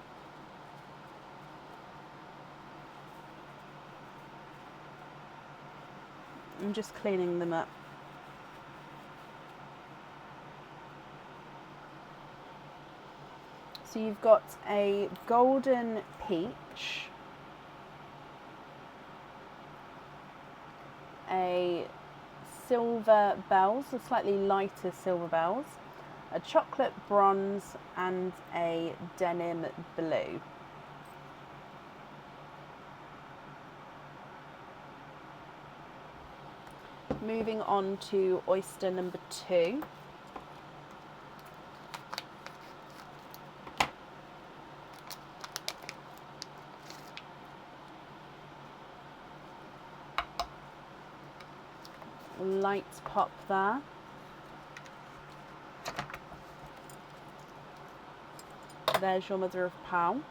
I'm just cleaning them up. So you've got a golden peach, a silver bells, a slightly lighter silver bells, a chocolate bronze, and a denim blue. Moving on to oyster number 2. Light pop there. There's your mother of pearl.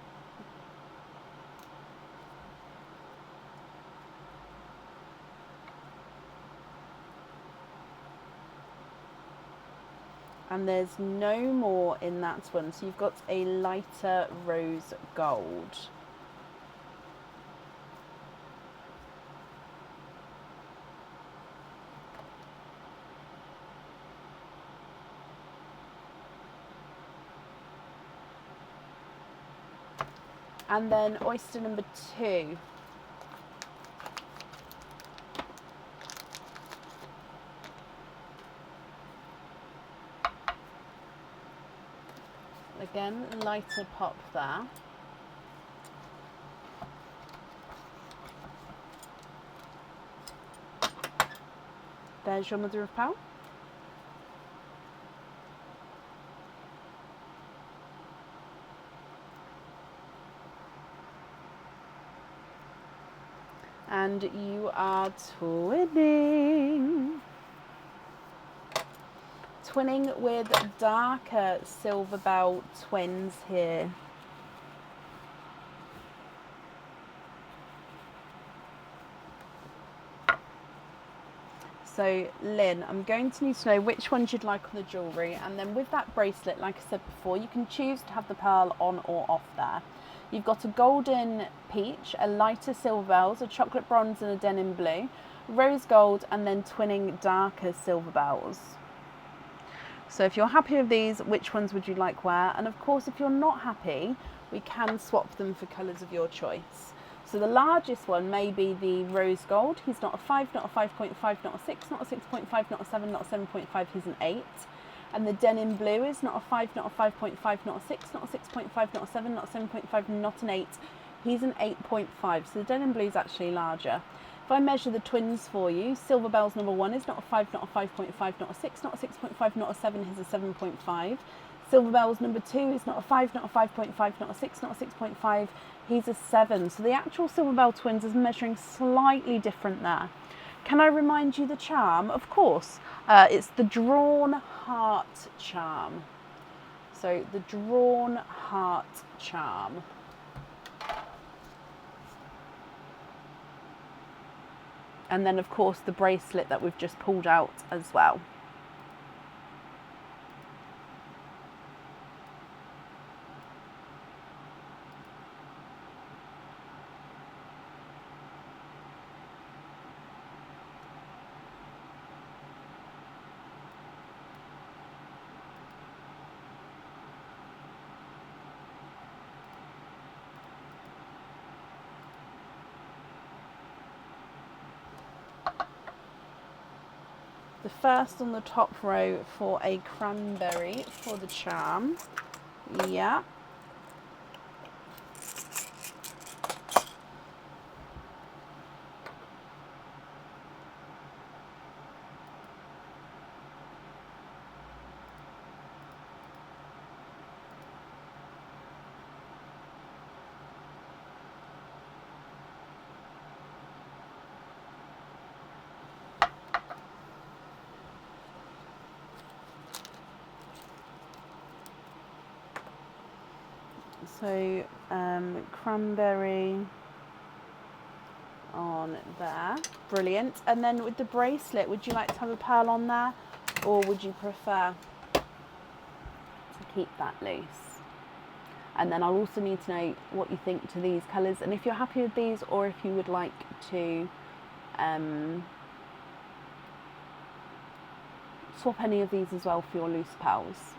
And there's no more in that one. So you've got a lighter rose gold. And then oyster number 2. Again, lighter pop there. There's your mother of pearl. And you are twinning. Twinning with darker silver bell twins here. So Lynn, I'm going to need to know which ones you'd like on the jewellery, and then with that bracelet, like I said before, you can choose to have the pearl on or off there. You've got a golden peach, a lighter silver bells, a chocolate bronze and a denim blue, rose gold, and then twinning darker silver bells. So if you're happy with these, which ones would you like where? And of course, if you're not happy, we can swap them for colours of your choice. So the largest one may be the rose gold. He's not a 5, not a 5.5, not a 6, not a 6.5, not a 7, not a 7.5, he's an 8. And the denim blue is not a 5, not a 5.5, not a 6, not a 6.5, not a 7, not a 7.5, not an 8. He's an 8.5, so the denim blue is actually larger. If I measure the twins for you, silver bells number 1 is not a 5, not a 5.5, not a 6, not a 6.5, not a 7, he's a 7.5. Silver bells number 2 is not a 5, not a 5.5, not a 6, not a 6.5, he's a 7. So the actual silver bell twins is measuring slightly different there. Can I remind you the charm? Of course, it's the drawn heart charm. So the drawn heart charm. And then of course the bracelet that we've just pulled out as well. The first on the top row for a cranberry for the charm. Yeah. So cranberry on there, brilliant. And then with the bracelet, would you like to have a pearl on there, or would you prefer to keep that loose? And then I'll also need to know what you think to these colours, and if you're happy with these, or if you would like to swap any of these as well for your loose pearls.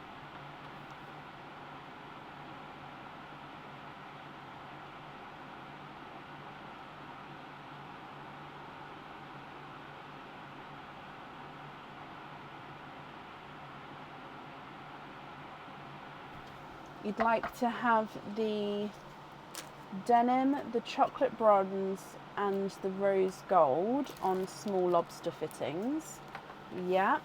You'd like to have the denim, the chocolate bronze and the rose gold on small lobster fittings. Yeah.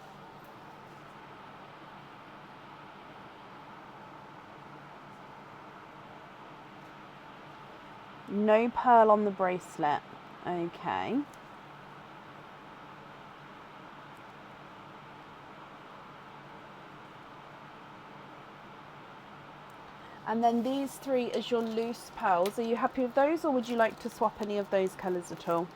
No pearl on the bracelet. Okay. And then these 3 as your loose pearls. Are you happy with those, or would you like to swap any of those colours at all?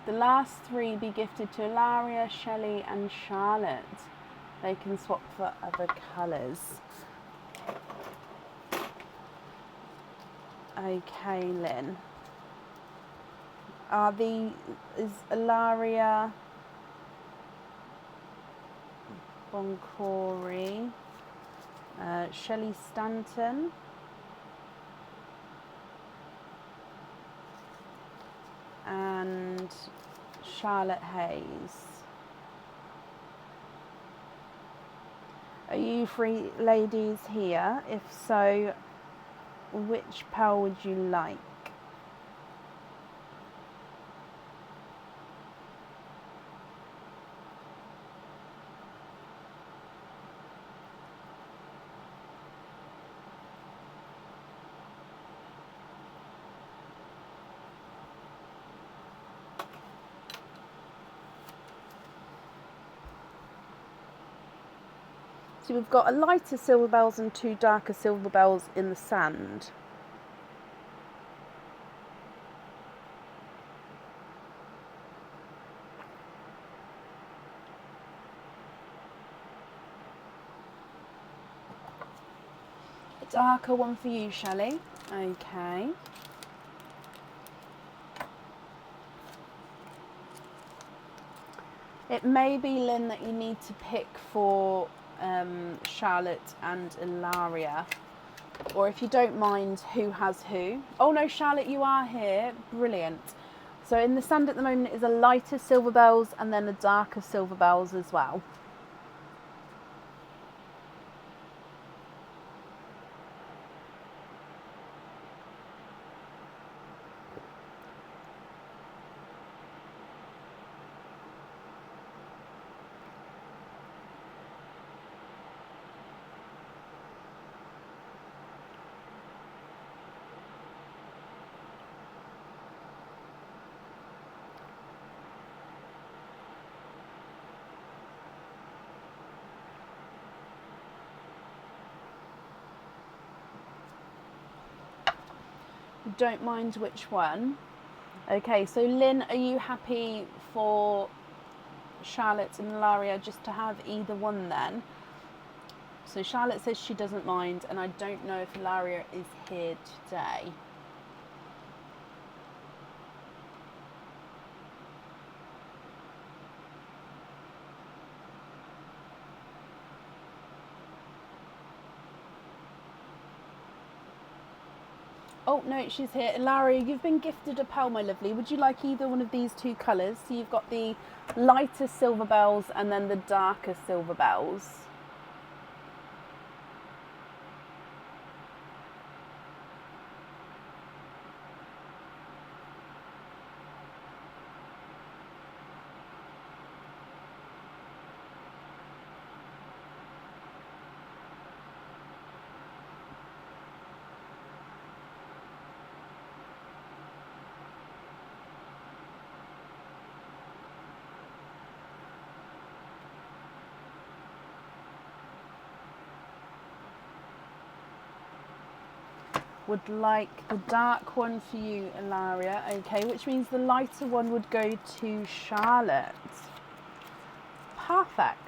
The last 3 be gifted to Ilaria, Shelley and Charlotte. They can swap for other colours. Okay, Lynn. Is Ilaria, Boncori, Shelley Stanton, and Charlotte Hayes. Are you three ladies here? If so, which pearl would you like? So we've got a lighter silver bells and 2 darker silver bells in the sand. A darker one for you, Shelley. Okay. It may be, Lynn, that you need to pick for Charlotte and Ilaria, or if you don't mind, who has who. Oh no, Charlotte, you are here. Brilliant. So in the sand at the moment is a lighter silver bells and then a darker silver bells as well. Don't mind which one. Okay, so Lynn, are you happy for Charlotte and Ilaria just to have either one then? So Charlotte says she doesn't mind, and I don't know if Ilaria is here today. Oh no, she's here. Ilaria, you've been gifted a pearl, my lovely. Would you like either one of these 2 colours? So you've got the lighter silver bells and then the darker silver bells. Would like the dark one for you, Ilaria. Okay, which means the lighter one would go to Charlotte. Perfect.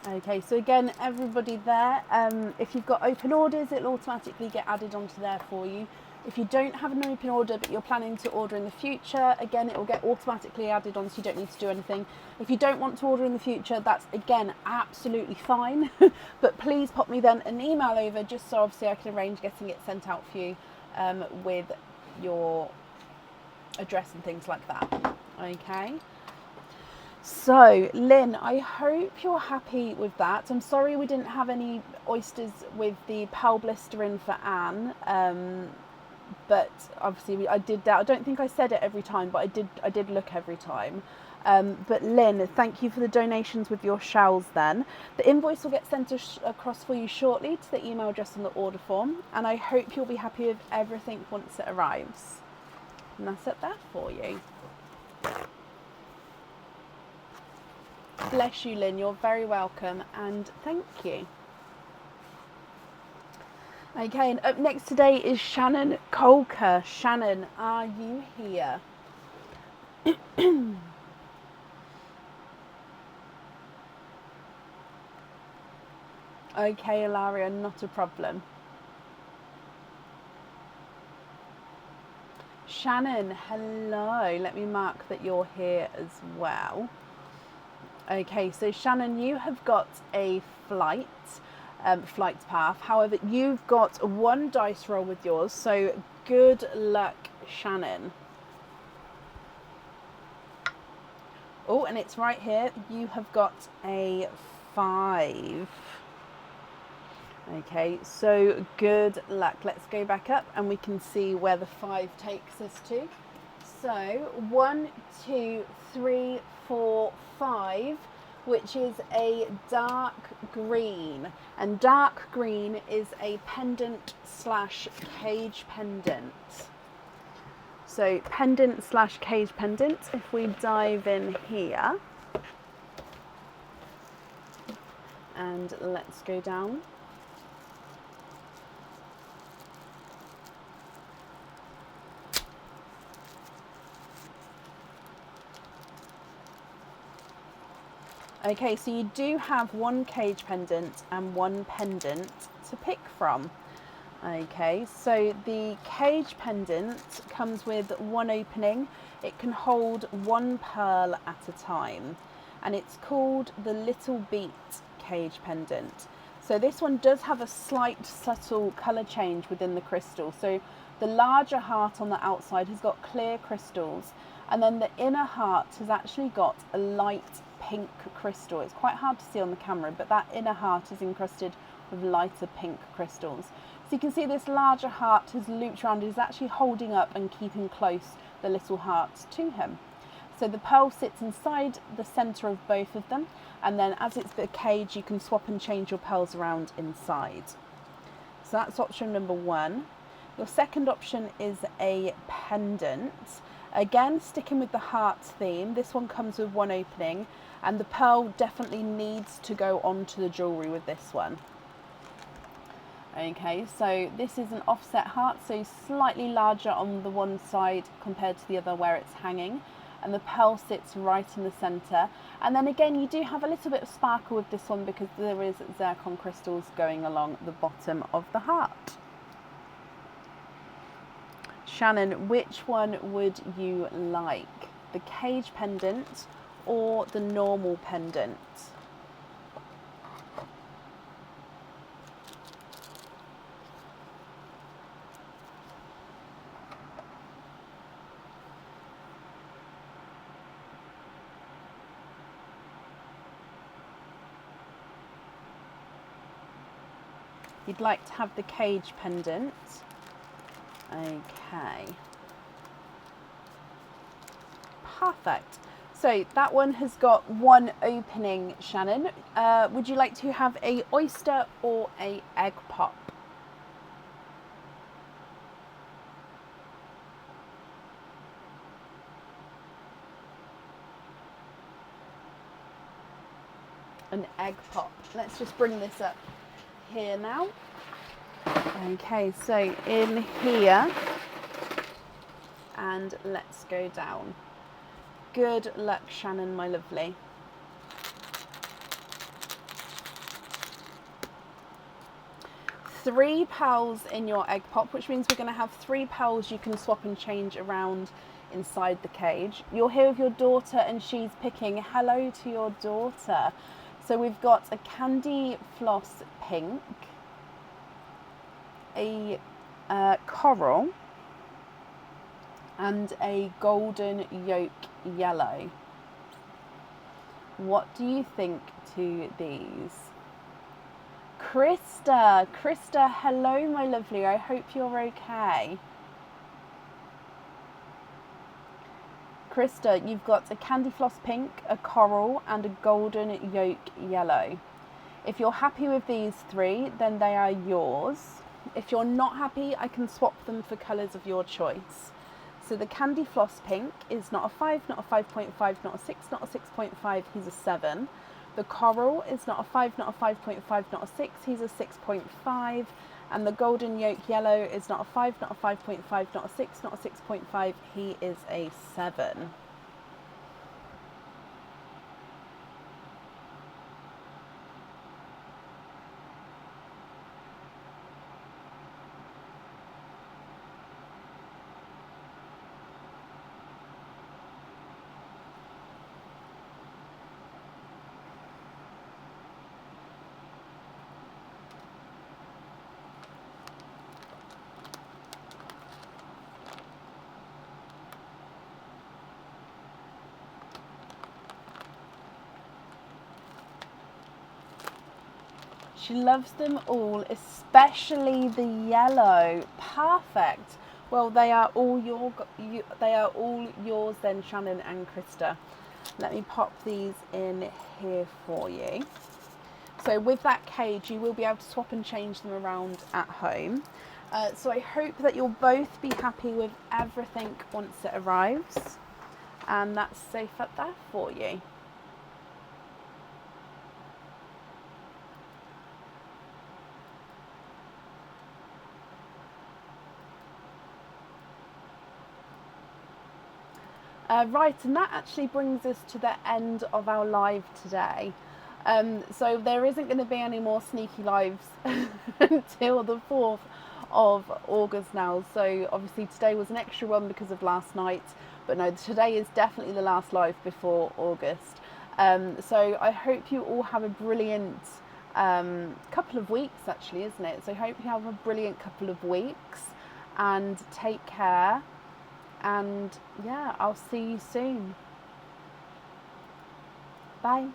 Okay, so again, everybody there, if you've got open orders, it'll automatically get added onto there for you. If you don't have an open order but you're planning to order in the future, again, it will get automatically added on, so you don't need to do anything. If you don't want to order in the future, that's again absolutely fine. But please pop me then an email over, just so obviously I can arrange getting it sent out for you with your address and things like that. Okay. So Lynn, I hope you're happy with that. I'm sorry we didn't have any oysters with the pearl blister in for Anne. But obviously I did that. I don't think I said it every time, but I did look every time. But Lynn, thank you for the donations with your shells then. The invoice will get sent across for you shortly to the email address on the order form, and I hope you'll be happy with everything once it arrives. And that's it there for you. Bless you, Lynn, you're very welcome, and thank you. Okay, and up next today is Shannon Colker. Shannon, are you here? Okay, Ilaria, not a problem. Shannon, hello. Let me mark that you're here as well. Okay, so Shannon, you have got a flight flight path. However, you've got one dice roll with yours, so good luck, Shannon. Oh, and it's right here. You have got a 5. Okay, so good luck. Let's go back up and we can see where the 5 takes us to. So 1, 2, 3, 4, 5, which is a dark green. And dark green is a pendant / cage pendant. So pendant / cage pendant, if we dive in here and let's go down. Okay, so you do have one cage pendant and one pendant to pick from. Okay, so the cage pendant comes with one opening. It can hold one pearl at a time, and it's called the Little Beat cage pendant. So this one does have a slight subtle colour change within the crystal. So the larger heart on the outside has got clear crystals, and then the inner heart has actually got a light pink crystal. It's quite hard to see on the camera, but that inner heart is encrusted with lighter pink crystals. So you can see this larger heart has looped around, is actually holding up and keeping close the little hearts to him. So the pearl sits inside the centre of both of them, and then as it's the cage, you can swap and change your pearls around inside. So that's option number 1. Your second option is a pendant. Again, sticking with the heart theme, this one comes with one opening, and the pearl definitely needs to go onto the jewellery with this one. Okay, so this is an offset heart, so slightly larger on the one side compared to the other where it's hanging, and the pearl sits right in the centre. And then again, you do have a little bit of sparkle with this one because there is zircon crystals going along the bottom of the heart. Shannon, which one would you like? The cage pendant or the normal pendant? You'd like to have the cage pendant. Okay. Perfect. So that one has got one opening, Shannon. Would you like to have a oyster or a egg pop? An egg pop. Let's just bring this up here now. Okay, so in here, and let's go down. Good luck, Shannon, my lovely. Three pearls in your egg pop, which means we're going to have 3 pearls you can swap and change around inside the cage. You're here with your daughter and she's picking. Hello to your daughter. So we've got a candy floss pink, a coral, and a golden yolk yellow. What do you think to these? Krista, hello my lovely, I hope you're okay. Krista, you've got a candy floss pink, a coral, and a golden yolk yellow. If you're happy with these 3, then they are yours. If you're not happy, I can swap them for colours of your choice. So the candy floss pink is not a 5, not a 5.5, not a 6, not a 6.5, he's a 7. The coral is not a 5, not a 5.5, not a 6, he's a 6.5. And the golden yolk yellow is not a 5, not a 5.5, not a 6, not a 6.5, he is a 7. She loves them all, especially the yellow. Perfect. Well, they are all yours then, Shannon and Krista. Let me pop these in here for you. So with that cage, you will be able to swap and change them around at home. So I hope that you'll both be happy with everything once it arrives, and that's safe up there for you. Right, and that actually brings us to the end of our live today. So there isn't going to be any more sneaky lives until the 4th of August now. So obviously today was an extra one because of last night, but no, today is definitely the last live before August. So I hope you all have a brilliant couple of weeks, actually, isn't it? So I hope you have a brilliant couple of weeks and take care. And yeah, I'll see you soon. Bye.